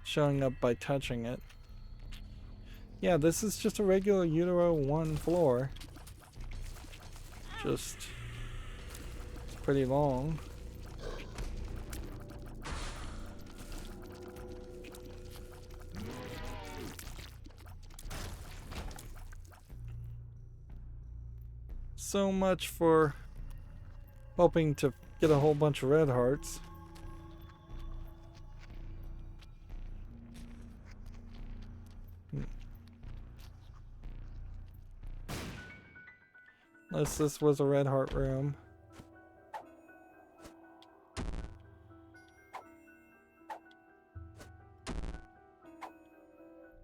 showing up by touching it. Yeah, this is just a regular Utero 1 floor. Just pretty long. So much for hoping to get a whole bunch of red hearts. Unless this was a red heart room.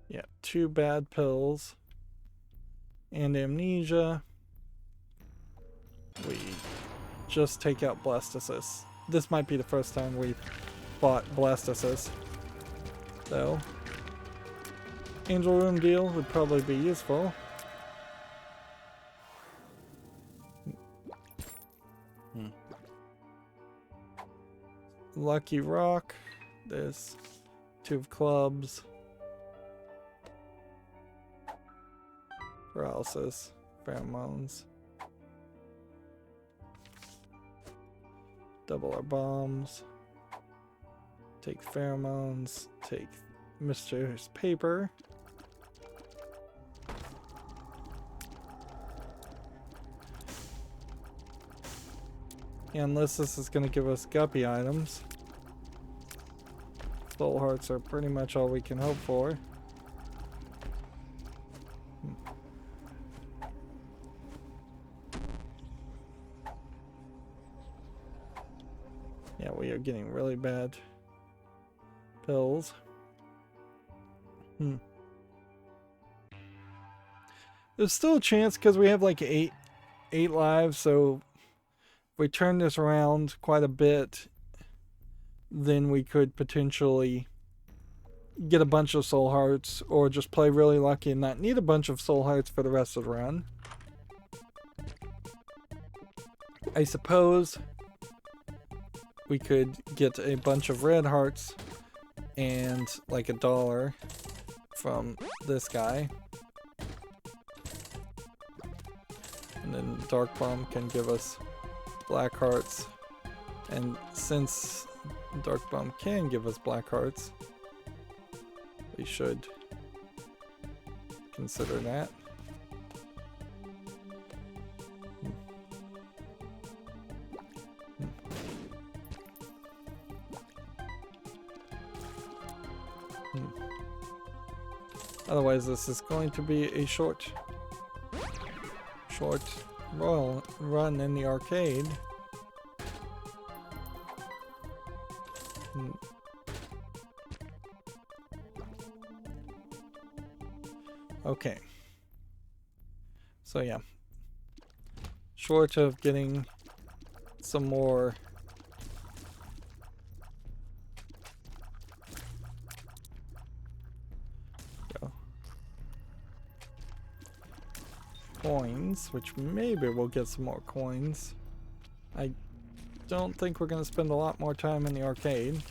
Yeah, 2 bad pills. And amnesia. We just take out blastocysts. This might be the first time we've fought blastocysts, though. Angel room deal would probably be useful. Lucky rock. There's 2 of clubs. Paralysis. Pheromones. Double our bombs. Take pheromones. Take mysterious paper. Unless this is going to give us guppy items. Soul hearts are pretty much all we can hope for. Yeah, we are getting really bad pills. There's still a chance because we have like eight lives, so if we turn this around quite a bit, then we could potentially get a bunch of soul hearts, or just play really lucky and not need a bunch of soul hearts for the rest of the run. I suppose we could get a bunch of red hearts and like $1 from this guy. And then Dark Bomb can give us black hearts. And since Dark Bomb can give us black hearts, we should consider that. Otherwise, this is going to be a short royal run in the arcade. Okay. So yeah. Short of getting some more coins, which maybe we'll get some more coins. I don't think we're going to spend a lot more time in the arcade.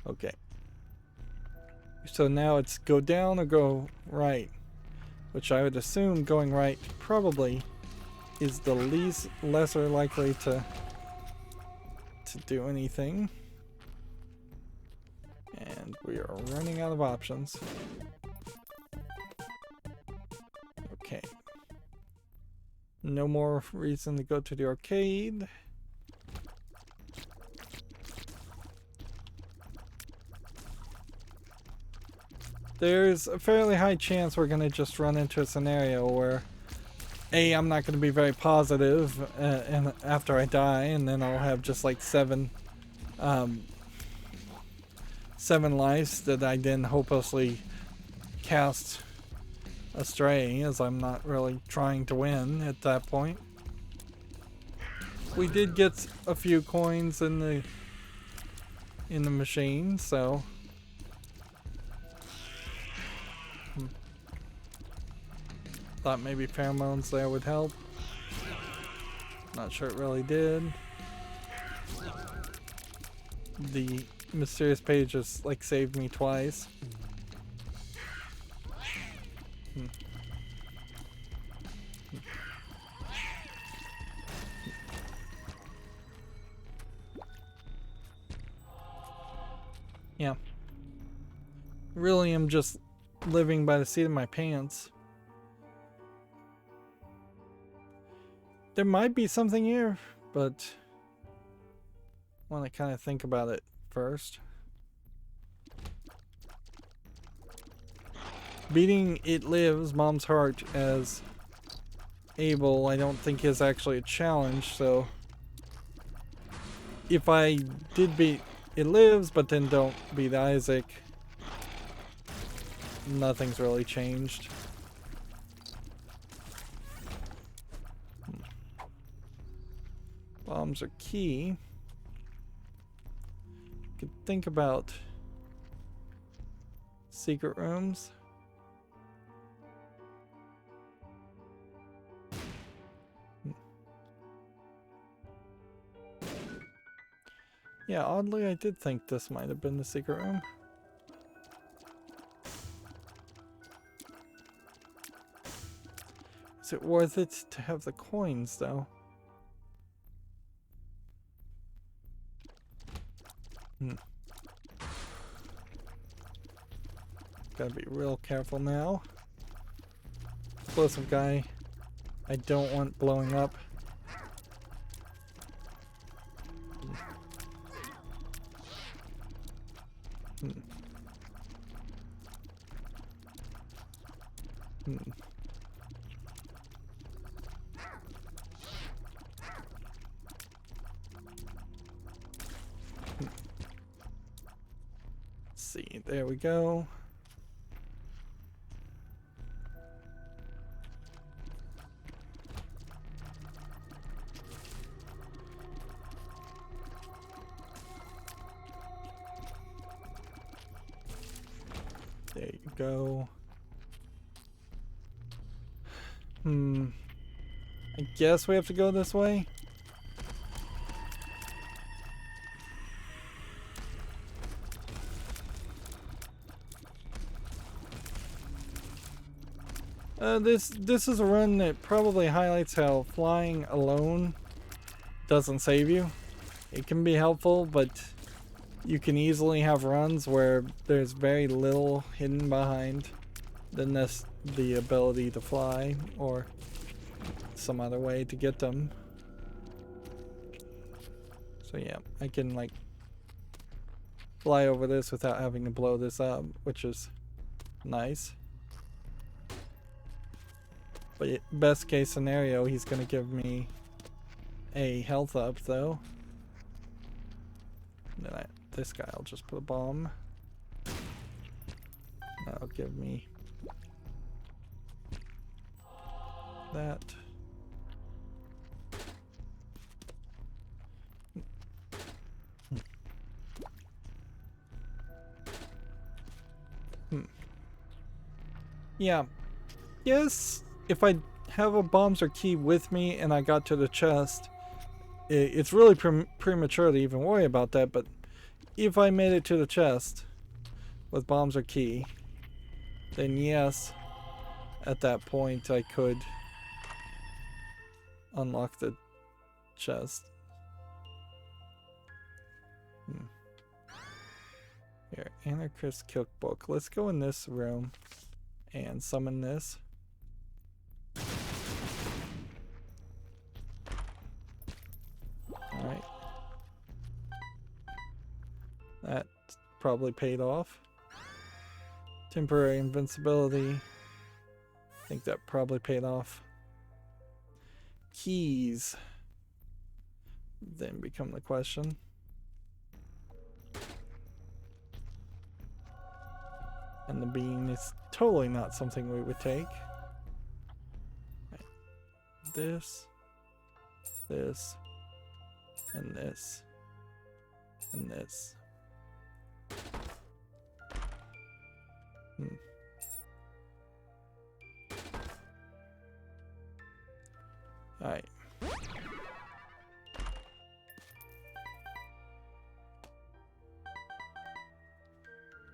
Okay. So now it's go down or go right, which I would assume going right probably is the lesser likely to do anything. And we are running out of options. Okay. No more reason to go to the arcade. There's a fairly high chance we're going to just run into a scenario where I'm not going to be very positive and after I die, and then I'll have just like seven 7 lives that I then hopelessly cast astray, as I'm not really trying to win at that point. We did get a few coins in the machine, so thought maybe pheromones there would help. Not sure it really did. The mysterious page just like saved me twice. Yeah. Really am just living by the seat of my pants. There might be something here, but I want to kind of think about it first. Beating It Lives, Mom's Heart, as Abel, I don't think is actually a challenge, so if I did beat It Lives, but then don't beat Isaac, nothing's really changed. Bombs are key. Could think about secret rooms. Yeah, oddly I did think this might have been the secret room. Is it worth it to have the coins though? Gotta be real careful now. Explosive guy I don't want blowing up. Let's see, there we go. There you go. I guess we have to go this way. This is a run that probably highlights how flying alone doesn't save you. It can be helpful, but you can easily have runs where there's very little hidden behind the ability to fly or some other way to get them. So yeah, I can like fly over this without having to blow this up, which is nice. But best case scenario, he's gonna give me a health up though. And then this guy, I'll just put a bomb. That'll give me that. Yeah. Yes, if I have a bombs or key with me and I got to the chest, it's really premature to even worry about that, but if I made it to the chest with bombs or key, then yes, at that point I could unlock the chest. Here, Anarchist Cookbook. Let's go in this room and summon this. Alright. That probably paid off. Temporary invincibility. I think that probably paid off. Keys then become the question. And the bean is totally not something we would take. Right. This, this, and this, and this. Alright.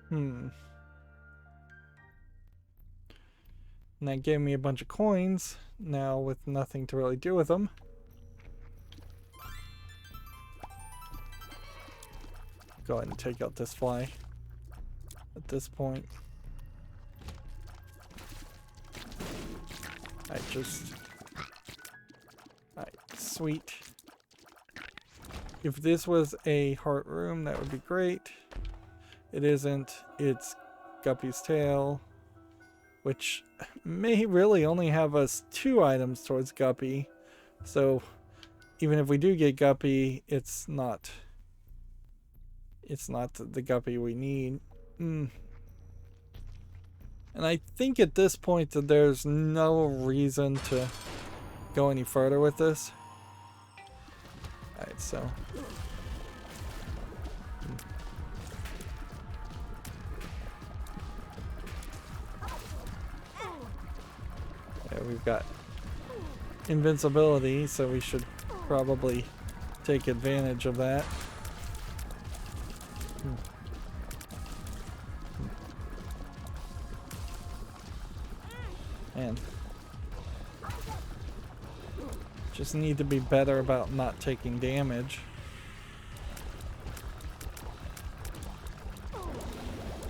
And that gave me a bunch of coins, now with nothing to really do with them. Go ahead and take out this fly at this point. Alright, sweet. If this was a heart room, that would be great. It isn't. It's Guppy's tail, which may really only have us 2 items towards Guppy. So even if we do get Guppy, it's not the Guppy we need. And I think at this point that there's no reason to go any further with this. Alright, so we've got invincibility, so we should probably take advantage of that. Man, just need to be better about not taking damage.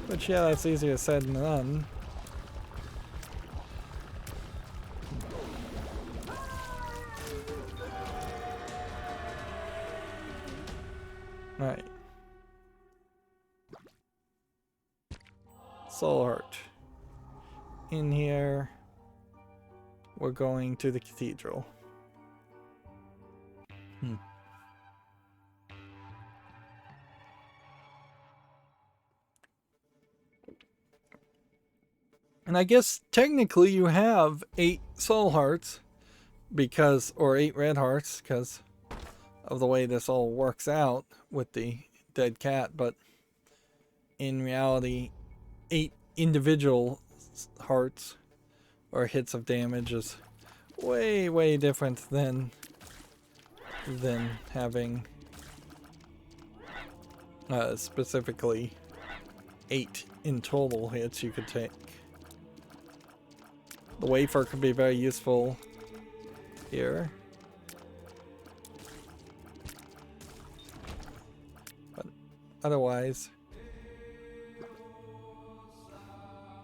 But yeah, that's easier said than done. Right. Soul Heart. In here, we're going to the cathedral. And I guess technically you have 8 soul hearts or 8 red hearts because of the way this all works out with the dead cat, but in reality 8 individual hearts or hits of damage is way different than having specifically 8 in total hits you could take. The wafer could be very useful here. But otherwise,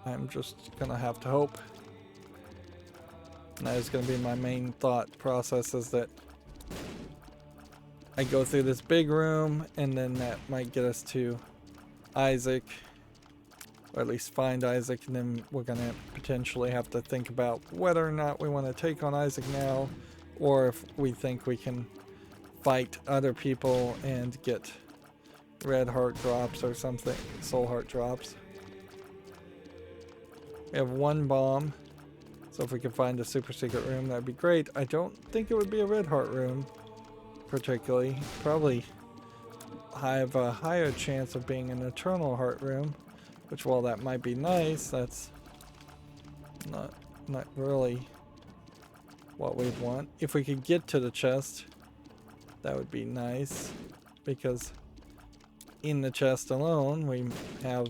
I'm just gonna have to hope. And that is gonna be my main thought process, is that I go through this big room and then that might get us to Isaac. Or at least find Isaac, and then we're gonna potentially have to think about whether or not we want to take on Isaac now, or if we think we can fight other people and get red heart drops or something, soul heart drops. We have 1 bomb, so if we can find a super secret room, that'd be great. I don't think it would be a red heart room, particularly. Probably have a higher chance of being an eternal heart room. Which, while that might be nice, that's not really what we'd want. If we could get to the chest, that would be nice, because in the chest alone we have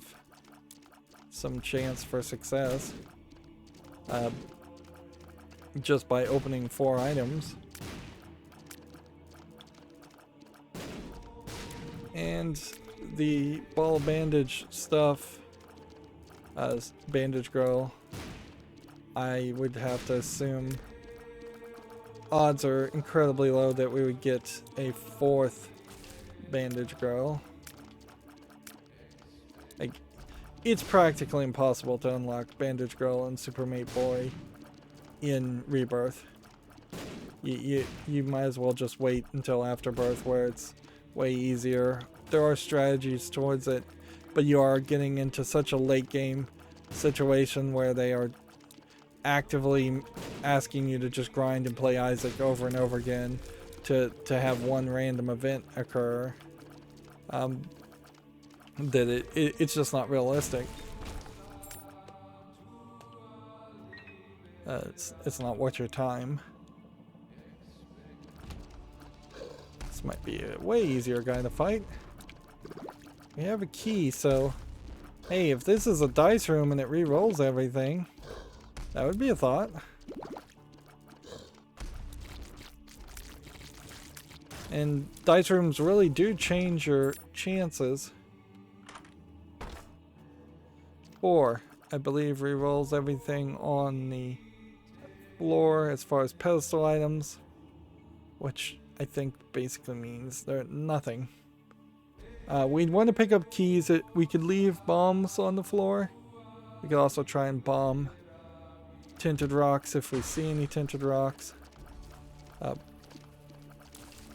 some chance for success just by opening 4 items. And the ball bandage stuff, bandage girl, I would have to assume odds are incredibly low that we would get a 4th bandage girl. Like, it's practically impossible to unlock bandage girl and super mate boy in Rebirth. You might as well just wait until afterbirth, where it's way easier. There are strategies towards it, but you are getting into such a late game situation where they are actively asking you to just grind and play Isaac over and over again to have one random event occur, that it's just not realistic. It's not worth your time. This might be a way easier guy to fight. We have a key, so hey, if this is a dice room and it re-rolls everything, that would be a thought. And dice rooms really do change your chances. 4, I believe, re-rolls everything on the floor as far as pedestal items, which I think basically means they're nothing. We'd want to pick up keys. We could leave bombs on the floor. We could also try and bomb tinted rocks if we see any tinted rocks.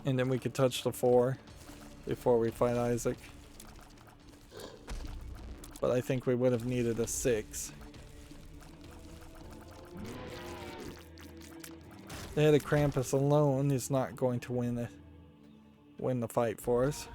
And then we could touch the 4 before we fight Isaac. But I think we would have needed a 6. The head of Krampus alone is not going to win the fight for us.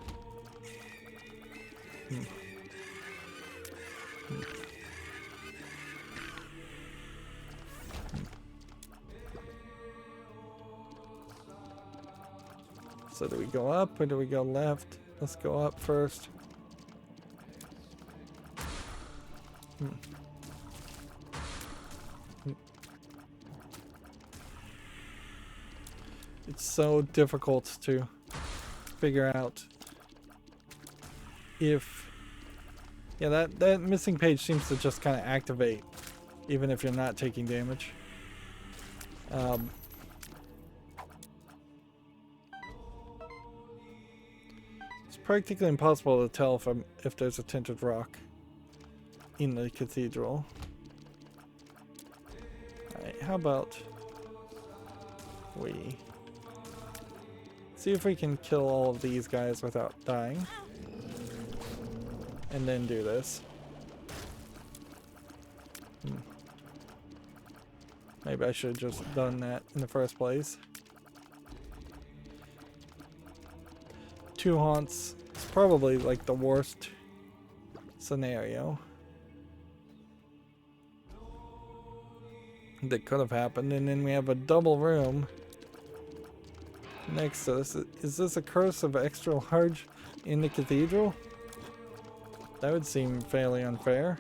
So do we go up or do we go left? Let's go up first. It's so difficult to figure out if... Yeah, that missing page seems to just kind of activate even if you're not taking damage. It's practically impossible to tell if there's a tinted rock in the cathedral. Alright, how about we see if we can kill all of these guys without dying, and then do this. Maybe I should have just done that in the first place. 2 haunts is probably like the worst scenario that could have happened, and then we have a double room next to this. Is this a curse of extra large in the cathedral? That would seem fairly unfair.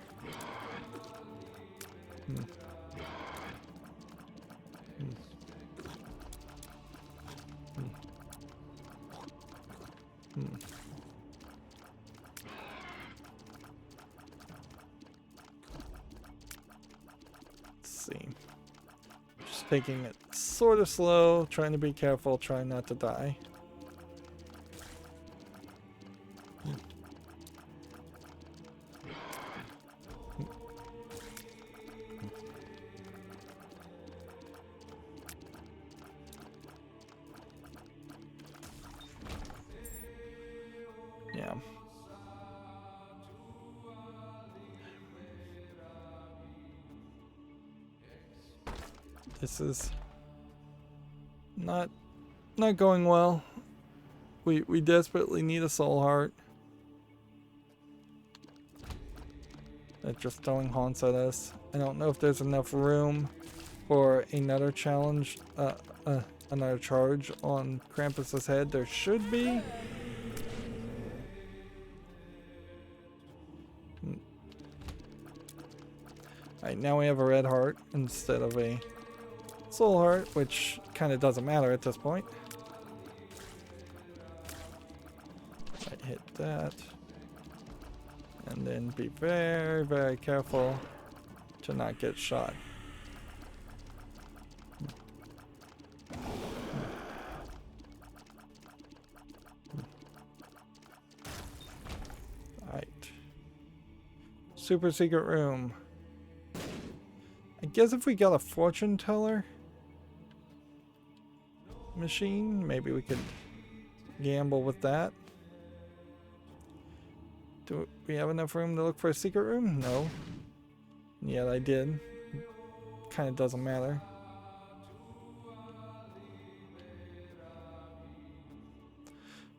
Let's see. Just taking it sort of slow, trying to be careful, trying not to die. Yeah. This is not going well. We desperately need a soul heart. They're just throwing haunts at us. I don't know if there's enough room for another challenge, another charge on Krampus's head. There should be. Alright, now we have a red heart instead of a soul heart, which kind of doesn't matter at this point. Right, hit that. And then be very, very careful to not get shot. Alright. Super secret room. I guess if we got a fortune teller machine, maybe we could gamble with that. Do we have enough room to look for a secret room? No. Yet I did. Kind of doesn't matter.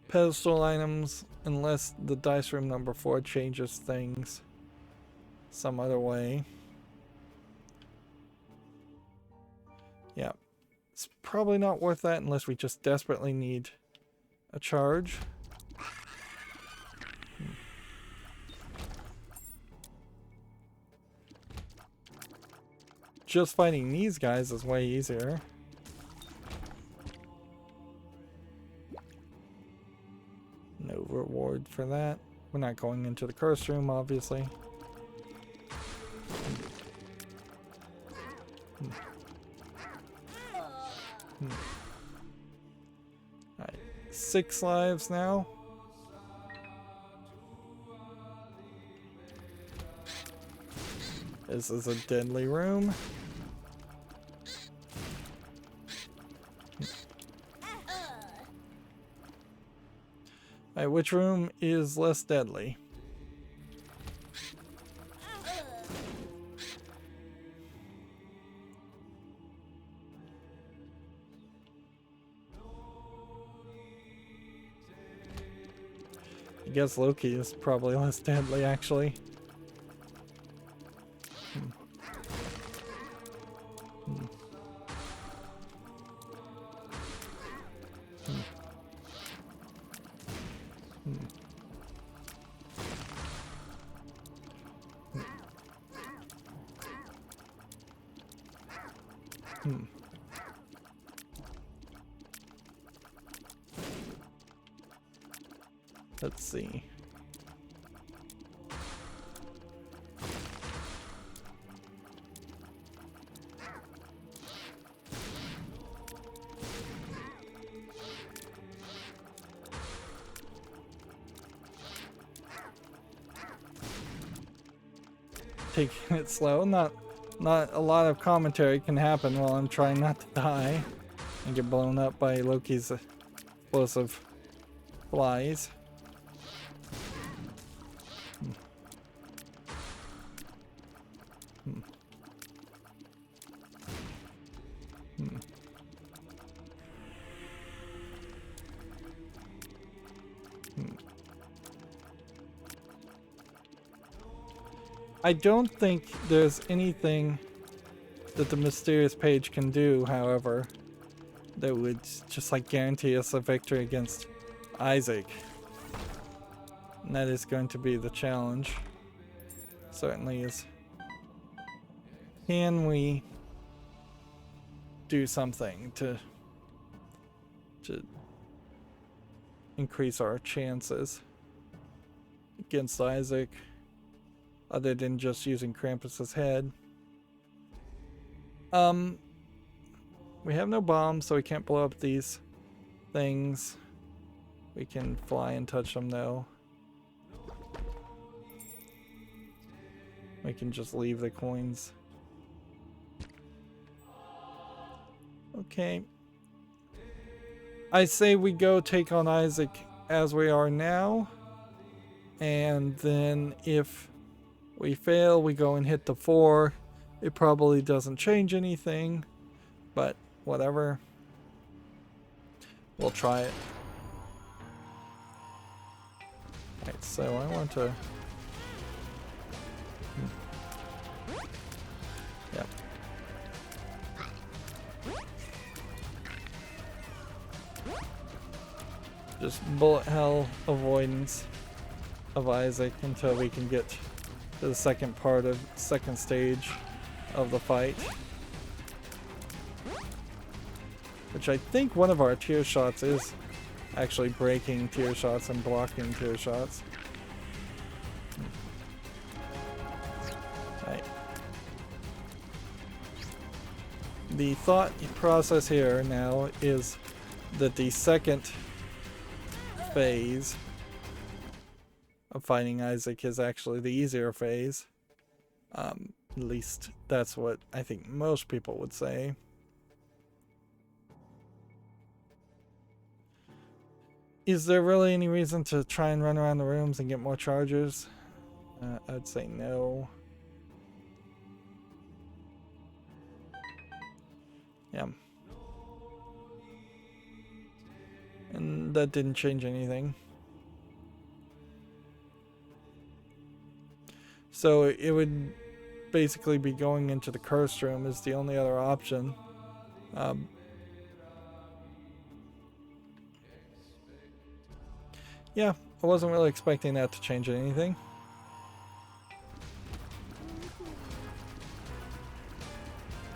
Pedestal items, unless the dice room number 4 changes things some other way. Yeah. It's probably not worth that unless we just desperately need a charge. Just fighting these guys is way easier. No reward for that. We're not going into the curse room, obviously. Alright, 6 lives now. This is a deadly room. Alright, which room is less deadly? I guess Loki is probably less deadly, actually. Let's see. Taking it slow. Not a lot of commentary can happen while I'm trying not to die and get blown up by Loki's explosive flies. I don't think there's anything that the mysterious page can do, however, that would just like guarantee us a victory against Isaac. And that is going to be the challenge. Certainly is. Can we do something to increase our chances against Isaac, other than just using Krampus's head? We have no bombs, so we can't blow up these things. We can fly and touch them though. We can just leave the coins. Okay. I say we go take on Isaac as we are now. And then if we fail, we go and hit the 4. It probably doesn't change anything, but whatever. We'll try it. Alright, so I want to... Yep. Just bullet hell avoidance of Isaac until we can get to the second stage of the fight. Which I think one of our tear shots is actually breaking tear shots and blocking tear shots. Right. The thought process here now is that the second phase of fighting Isaac is actually the easier phase. At least that's what I think most people would say. Is there really any reason to try and run around the rooms and get more charges? I'd say no. Yeah. And that didn't change anything. So it would basically be going into the cursed room is the only other option. Yeah, I wasn't really expecting that to change anything.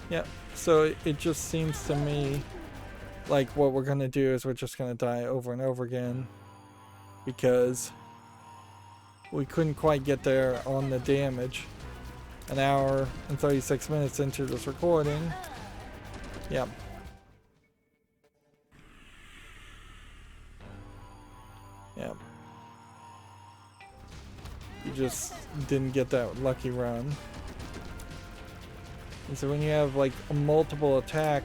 Yeah, so it just seems to me like what we're gonna do is we're just gonna die over and over again because we couldn't quite get there on the damage. An hour and 36 minutes into this recording. Yep. Yep. You just didn't get that lucky run. And so when you have like a multiple attack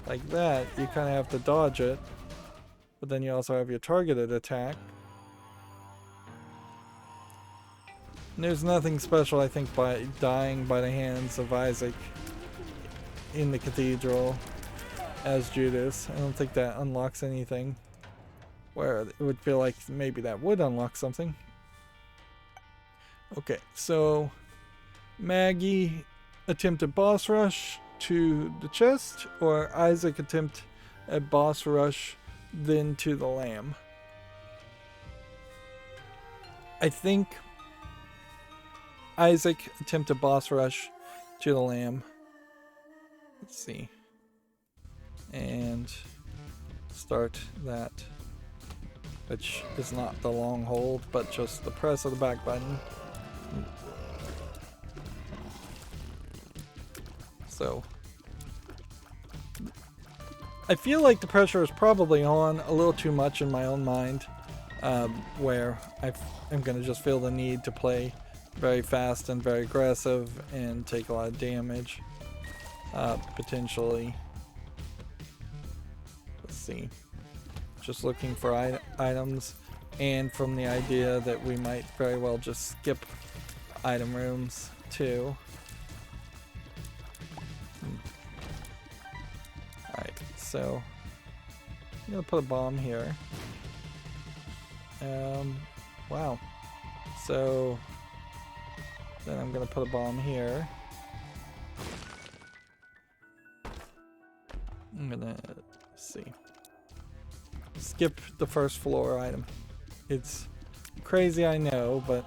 like that, you kind of have to dodge it. But then you also have your targeted attack. And there's nothing special, I think, by dying by the hands of Isaac in the cathedral as Judas. I don't think that unlocks anything where it would feel like maybe that would unlock something. Okay, so Maggie attempted boss rush to the chest, or Isaac attempt a boss rush then to the lamb. I think Isaac attempted boss rush to the lamb. Let's see. And start that, which is not the long hold, but just the press of the back button. So I feel like the pressure is probably on a little too much in my own mind, where I'm going to just feel the need to play very fast and very aggressive and take a lot of damage, potentially. Let's see. Just looking for items, and from the idea that we might very well just skip item rooms too. Alright, so I'm gonna put a bomb here. Wow. So then I'm gonna put a bomb here. I'm gonna see. Skip the first floor item. It's crazy, I know, but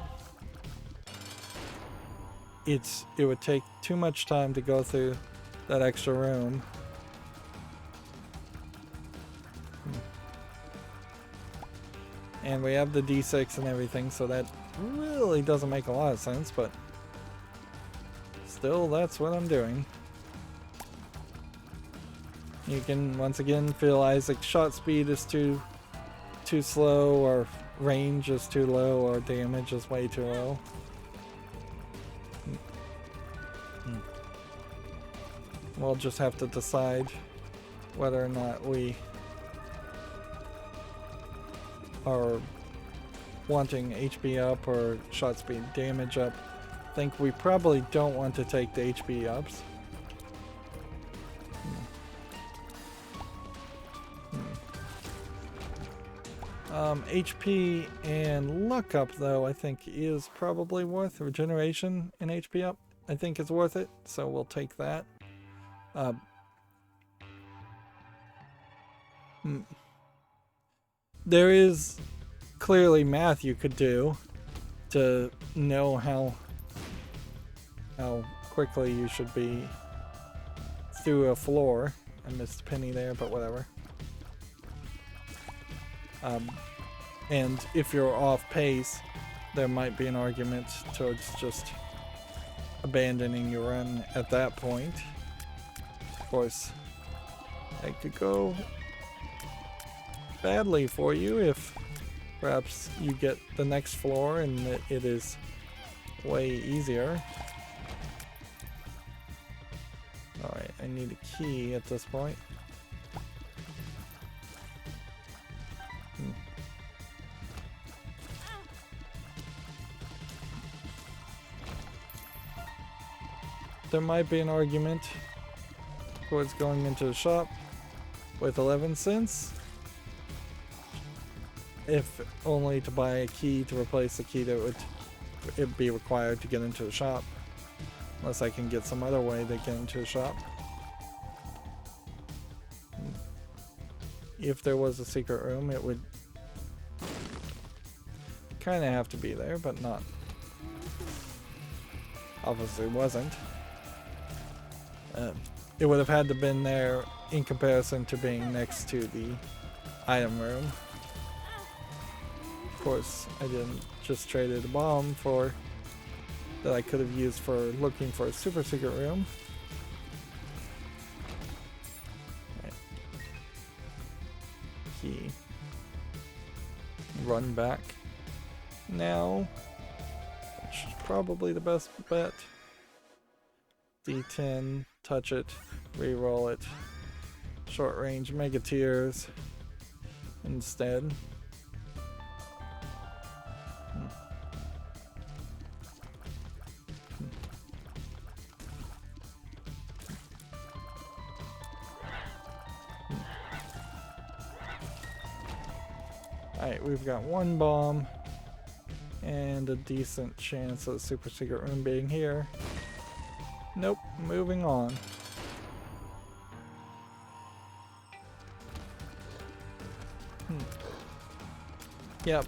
it would take too much time to go through that extra room. And we have the D6 and everything, so that really doesn't make a lot of sense, but still, that's what I'm doing. You can once again feel Isaac's shot speed is too slow, or range is too low, or damage is way too low. We'll just have to decide whether or not we are wanting HP up or shot speed damage up. I think we probably don't want to take the HP ups. HP and luck up, though, I think is probably worth regeneration and HP up. I think it's worth it, so we'll take that. There is clearly math you could do to know how quickly you should be through a floor. I missed a penny there, but whatever. And if you're off pace, there might be an argument towards just abandoning your run at that point. Of course, that could go badly for you if perhaps you get the next floor and it is way easier. Alright, I need a key at this point. there might be an argument towards going into the shop with 11 cents. If only to buy a key to replace the key that would be required to get into the shop. Unless I can get some other way to get into the shop. If there was a secret room, it would kind of have to be there, but not. Obviously wasn't. It would have had to been there in comparison to being next to the item room. Of course, I didn't just traded a bomb for that I could have used for looking for a super secret room. Right. Key. Run back now, which is probably the best bet. D10, touch it, reroll it. Short range mega tears instead. Alright, we've got one bomb and a decent chance of the super secret room being here. Nope, moving on. Yep,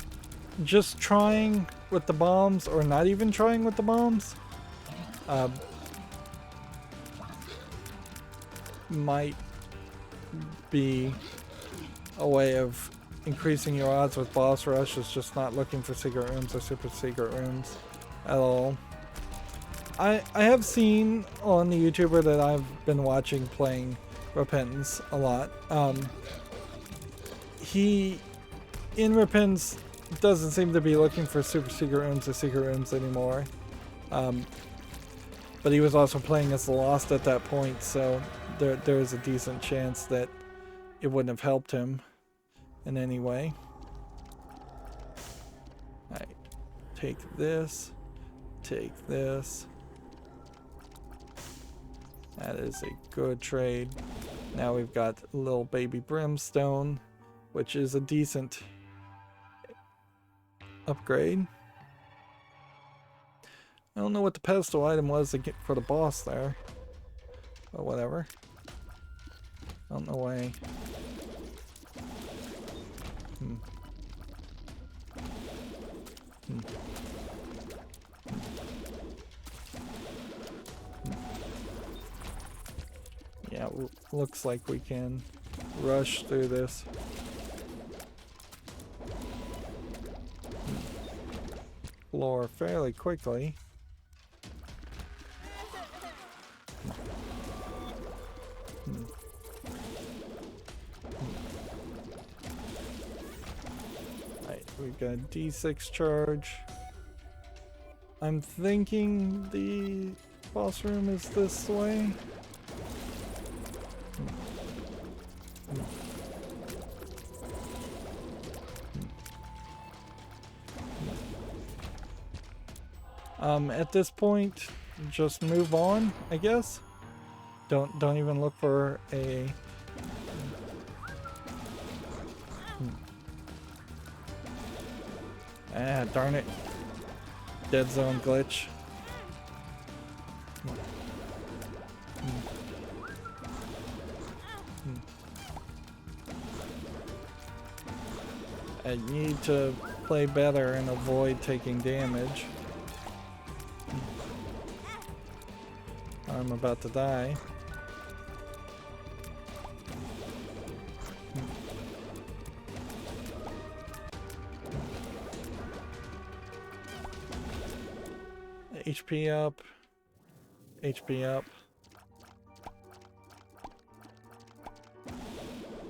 just trying with the bombs or not even trying with the bombs might be a way of increasing your odds with boss rush. Is just not looking for secret rooms or super secret rooms at all. I have seen on the YouTuber that I've been watching playing Repentance a lot. He in Repentance doesn't seem to be looking for super secret rooms or secret rooms anymore. But he was also playing as the Lost at that point, so there is a decent chance that it wouldn't have helped him in any way. Alright, take this, take this. That is a good trade. Now we've got little baby Brimstone, which is a decent upgrade. I don't know what the pedestal item was to get for the boss there, but whatever. Out the way. Yeah, looks like we can rush through this. Floor fairly quickly. Right, we've got a D6 charge. I'm thinking the boss room is this way. At this point, just move on, I guess. Don't even look for a ah, darn it. Dead zone glitch. I need to play better and avoid taking damage. I'm about to die. HP up. HP up.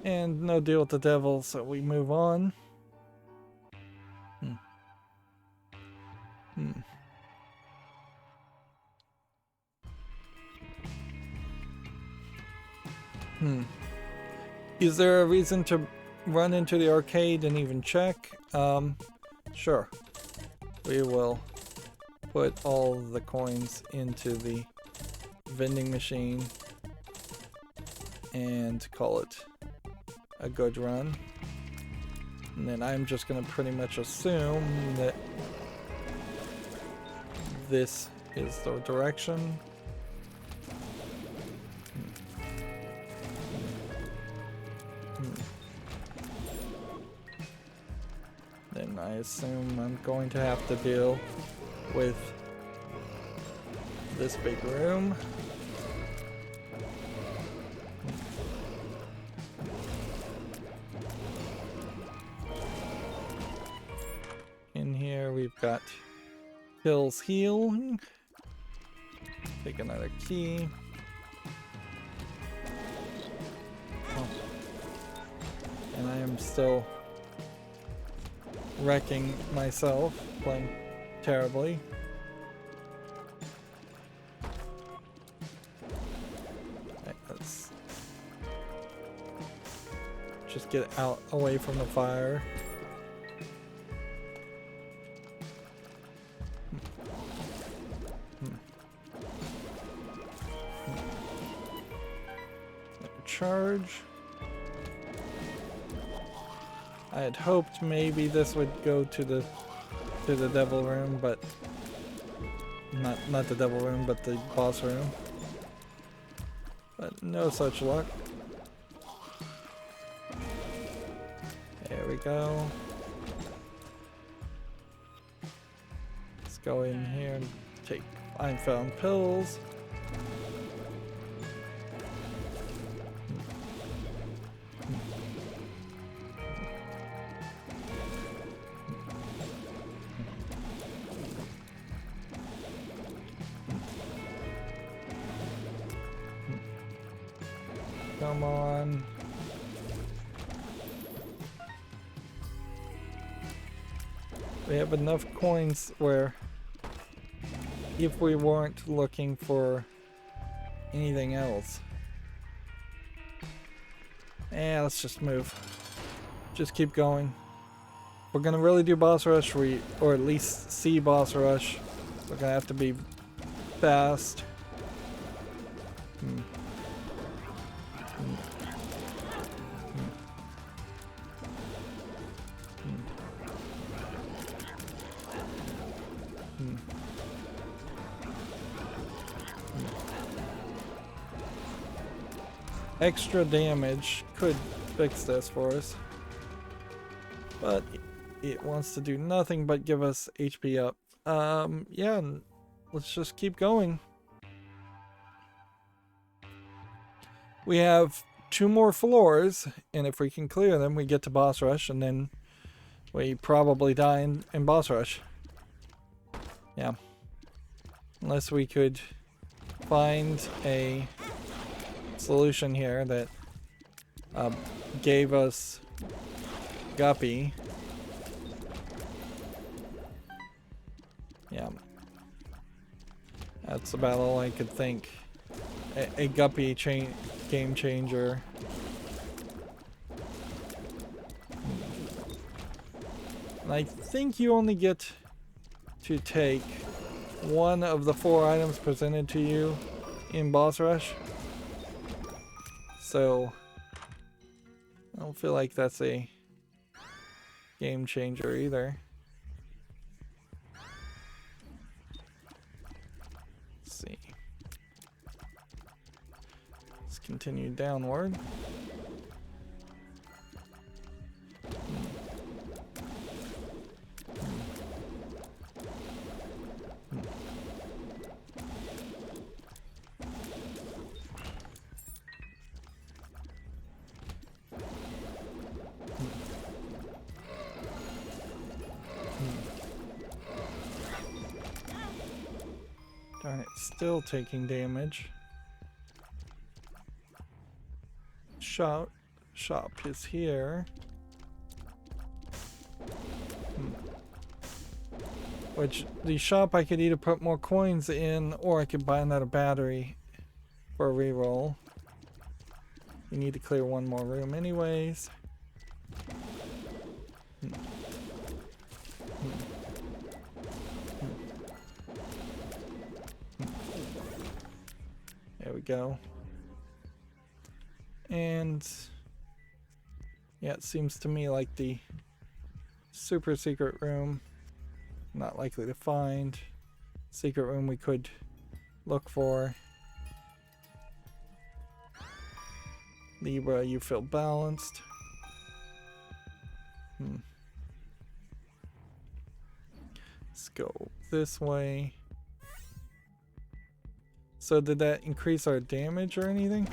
And no deal with the devil, so we move on. Is there a reason to run into the arcade and even check? Sure. We will put all the coins into the vending machine and call it a good run. And then I'm just gonna pretty much assume that this is the direction. Then I assume I'm going to have to deal with this big room. In here we've got Hill's Healing. Take another key. Oh. And I am still wrecking myself, playing terribly. Okay, let's just get out away from the fire. Charge. I had hoped maybe this would go to the devil room, but not the devil room, but the boss room. But no such luck. There we go. Let's go in here and take I found pills. Come on. We have enough coins where if we weren't looking for anything else. Let's just move. Just keep going. We're gonna really do boss rush, or at least see boss rush. We're gonna have to be fast. Extra damage could fix this for us, but it wants to do nothing but give us HP up. Yeah, let's just keep going. We have 2 more floors, and if we can clear them, we get to boss rush, and then we probably die in boss rush. Yeah. Unless we could find a solution here that gave us Guppy. Yeah. That's about all I could think. A Guppy game changer. And I think you only get to take 1 of the 4 items presented to you in boss rush. So I don't feel like that's a game changer either. Let's see. Let's continue downward. Darn it, still taking damage. Shop is here. Which, the shop I could either put more coins in, or I could buy another battery for a reroll. We need to clear 1 more room anyways. go. And yeah, it seems to me like the super secret room, not likely to find. Secret room we could look for. Libra, you feel balanced. Let's go this way. So did that increase our damage or anything?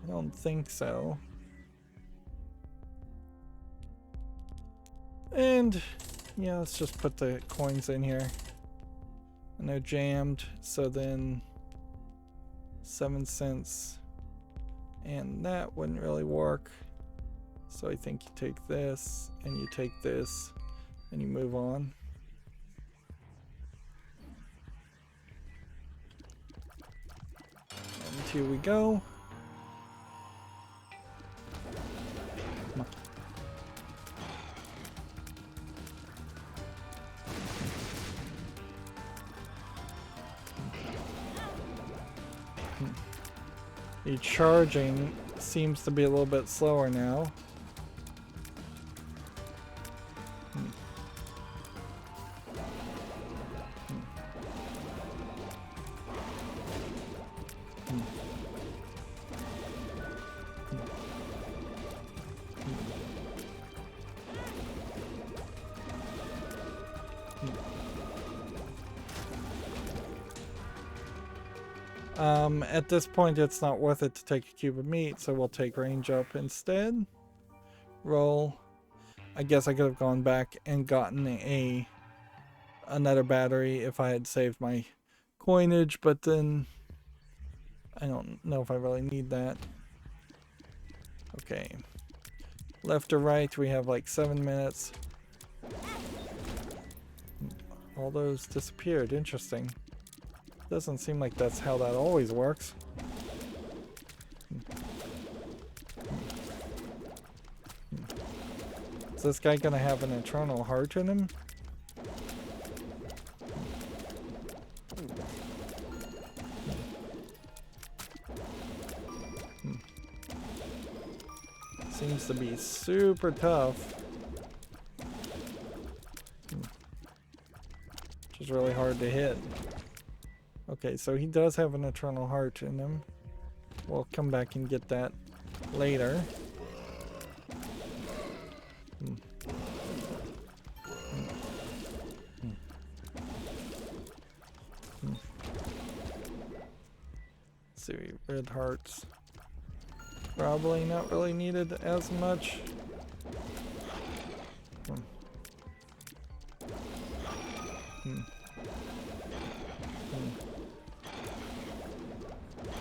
I don't think so. And yeah, let's just put the coins in here. And they're jammed, so then 7 cents. And that wouldn't really work. So I think you take this, and you take this, and you move on. And here we go. Come on. The charging seems to be a little bit slower now. At this point, it's not worth it to take a cube of meat, so we'll take range up instead. Roll. I guess I could have gone back and gotten another battery if I had saved my coinage, but then I don't know if I really need that. Okay. Left or right, we have like 7 minutes. All those disappeared. Interesting. Doesn't seem like that's how that always works. Is this guy gonna have an eternal heart in him? Seems to be super tough. Which is really hard to hit. Okay, so he does have an eternal heart in him. We'll come back and get that later. Let's see, red hearts. Probably not really needed as much.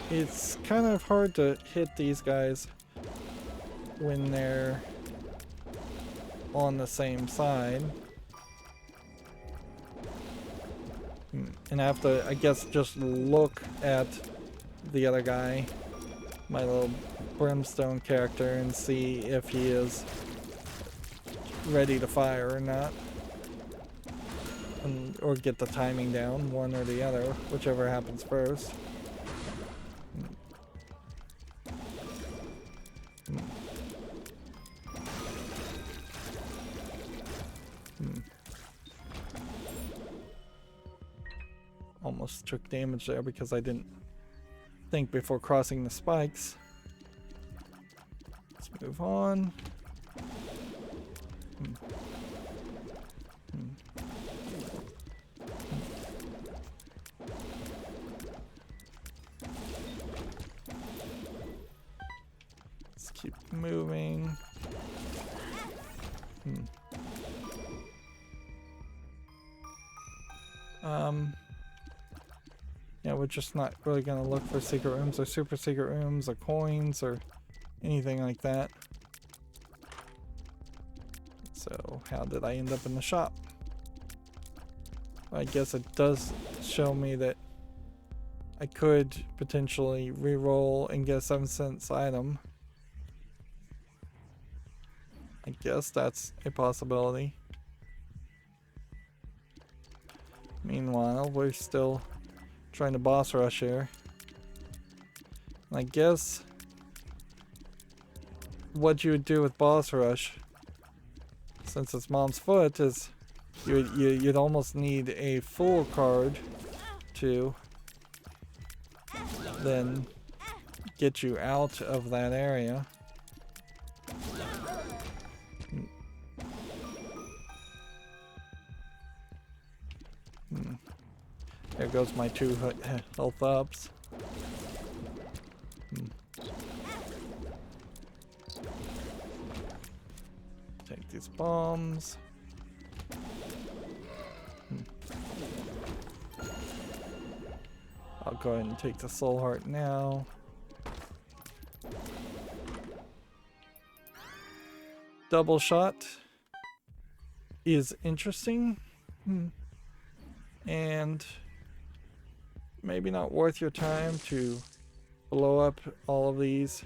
It's kind of hard to hit these guys when they're on the same side. And I have to, I guess, just look at the other guy, my little brimstone character, and see if he is ready to fire or not. Or get the timing down, one or the other, whichever happens first. Almost took damage there because I didn't think before crossing the spikes. Let's move on. Let's keep moving. Yeah, we're just not really going to look for secret rooms or super secret rooms or coins or anything like that. So, how did I end up in the shop? I guess it does show me that I could potentially re-roll and get a 7 cents item. I guess that's a possibility. Meanwhile, we're still trying to boss rush here. I guess what you would do with boss rush, since it's Mom's Foot, is you'd almost need a full card to then get you out of that area. There goes my 2 health ups. Take these bombs. I'll go ahead and take the soul heart now. Double shot is interesting. And maybe not worth your time to blow up all of these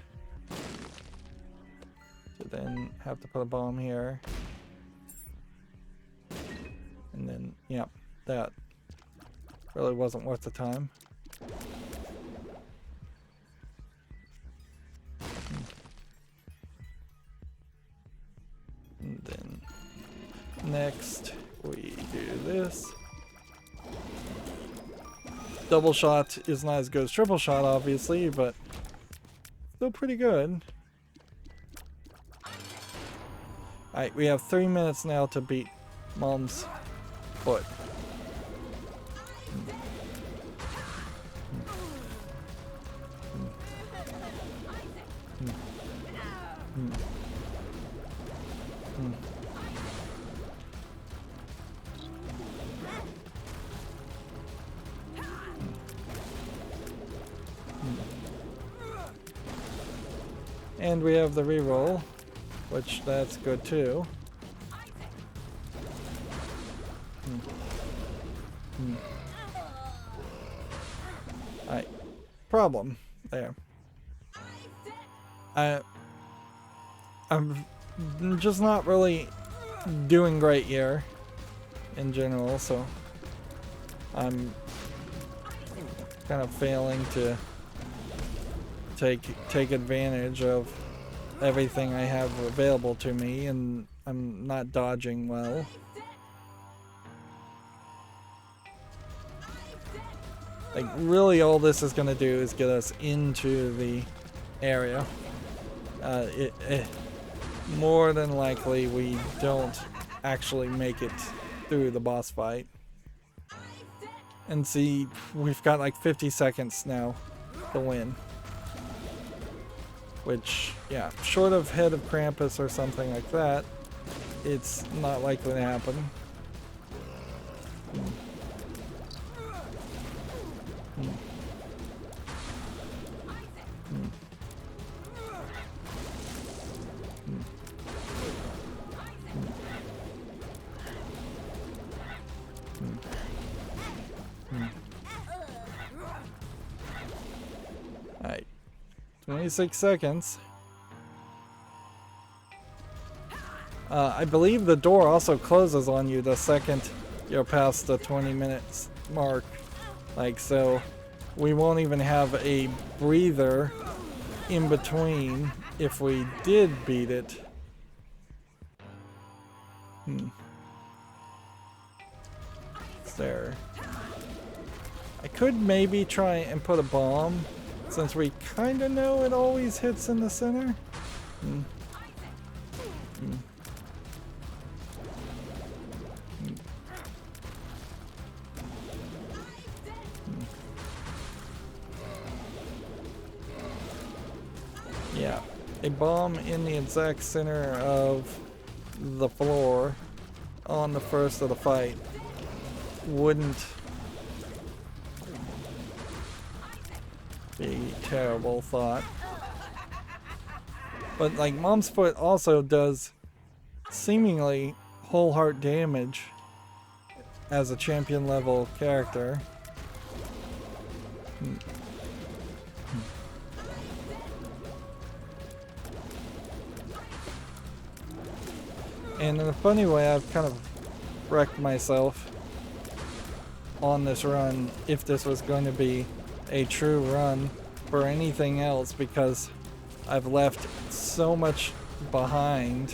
to then have to put a bomb here. And then, yeah, that really wasn't worth the time. And then next we do this. Double shot is not as good as triple shot, obviously, but still pretty good. Alright, we have 3 minutes now to beat Mom's Foot. And we have the reroll, which that's good too. Alright, problem there. I'm just not really doing great here in general, so I'm kind of failing to take advantage of everything I have available to me, and I'm not dodging well. Like, really all this is gonna do is get us into the area. More than likely we don't actually make it through the boss fight. And see, we've got like 50 seconds now to win. Which, yeah, short of Head of Krampus or something like that, it's not likely to happen. Alright. 26 seconds. I believe the door also closes on you the second you're past the 20 minutes mark. Like, so we won't even have a breather in between if we did beat it. It's there. I could maybe try and put a bomb, since we kind of know it always hits in the center. Yeah, a bomb in the exact center of the floor on the first of the fight wouldn't be a terrible thought. But like, Mom's Foot also does seemingly whole heart damage as a champion level character. And in a funny way, I've kind of wrecked myself on this run if this was going to be a true run for anything else, because I've left so much behind.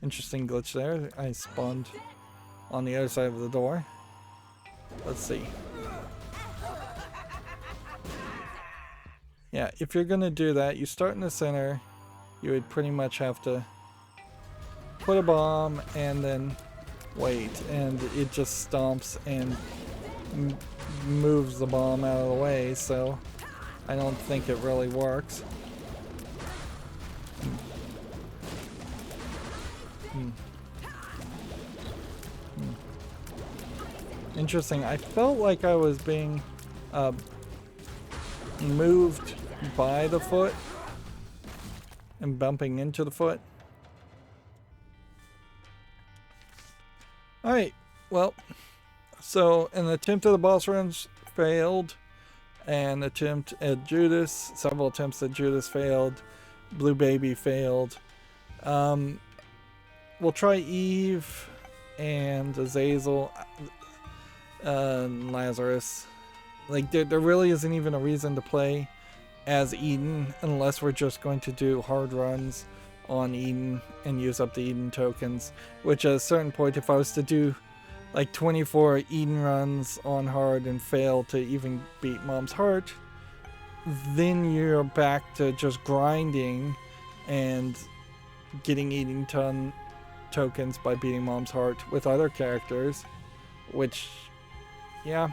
Interesting glitch there. I spawned on the other side of the door. Let's see. Yeah, if you're gonna do that, you start in the center. You would pretty much have to put a bomb and then wait, and it just stomps and moves the bomb out of the way, so I don't think it really works. Interesting. I felt like I was being moved by the foot and bumping into the foot. Alright, well, so an attempt at the boss runs failed, an attempt at Judas, several attempts at Judas failed, Blue Baby failed. We'll try Eve and Azazel, Lazarus. Like, there really isn't even a reason to play as Eden unless we're just going to do hard runs on Eden and use up the Eden tokens, which at a certain point, if I was to do like 24 Eden runs on hard and fail to even beat Mom's Heart, then you're back to just grinding and getting Eden tokens by beating Mom's Heart with other characters, which, yeah,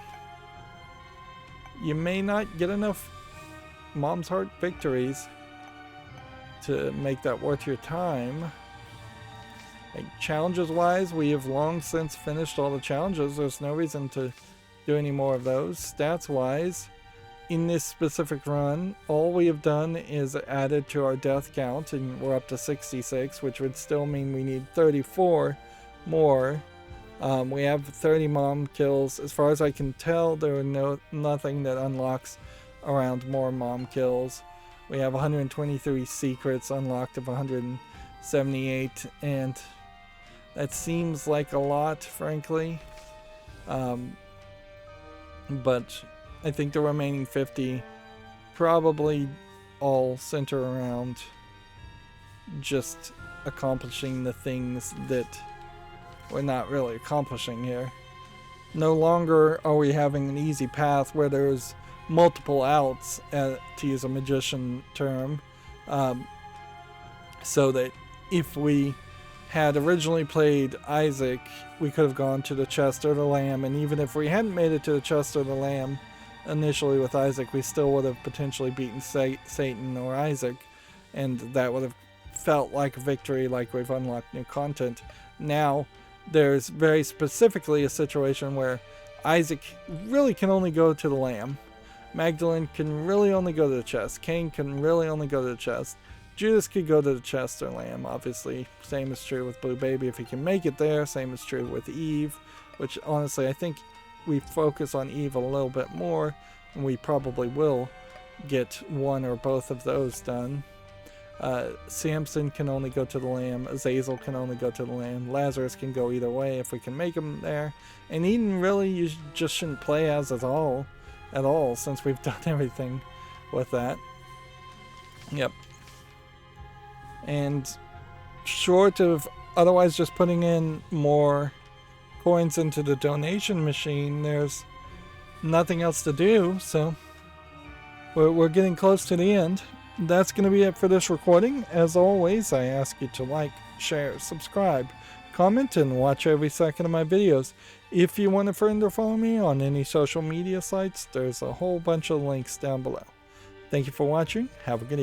you may not get enough Mom's Heart victories to make that worth your time. Like, challenges wise, we have long since finished all the challenges. There's no reason to do any more of those. Stats wise, in this specific run, all we have done is added to our death count, and we're up to 66, which would still mean we need 34 more. We have 30 mom kills. As far as I can tell, there are nothing that unlocks around more mom kills. We have 123 secrets unlocked of 178, and that seems like a lot, frankly. But I think the remaining 50 probably all center around just accomplishing the things that we're not really accomplishing here. No longer are we having an easy path where there's multiple outs, to use a magician term, so that if we had originally played Isaac, we could have gone to the chest or the lamb, and even if we hadn't made it to the chest or the lamb initially with Isaac, we still would have potentially beaten Satan or Isaac, and that would have felt like a victory, like we've unlocked new content. Now there's very specifically a situation where Isaac really can only go to the lamb, Magdalene can really only go to the chest, Cain can really only go to the chest, Judas could go to the chest or lamb, obviously. Same is true with Blue Baby if he can make it there. Same is true with Eve, which honestly I think we focus on Eve a little bit more, and we probably will get one or both of those done. Samson can only go to the lamb, Azazel can only go to the lamb, Lazarus can go either way if we can make him there, and Eden really you just shouldn't play as at all, since we've done everything with that. Yep. And short of otherwise just putting in more coins into the donation machine, there's nothing else to do, so we're getting close to the end. That's going to be it for this recording. As always, I ask you to like, share, subscribe, comment, and watch every second of my videos. If you want a friend or follow me on any social media sites, there's a whole bunch of links down below. Thank you for watching. Have a good evening.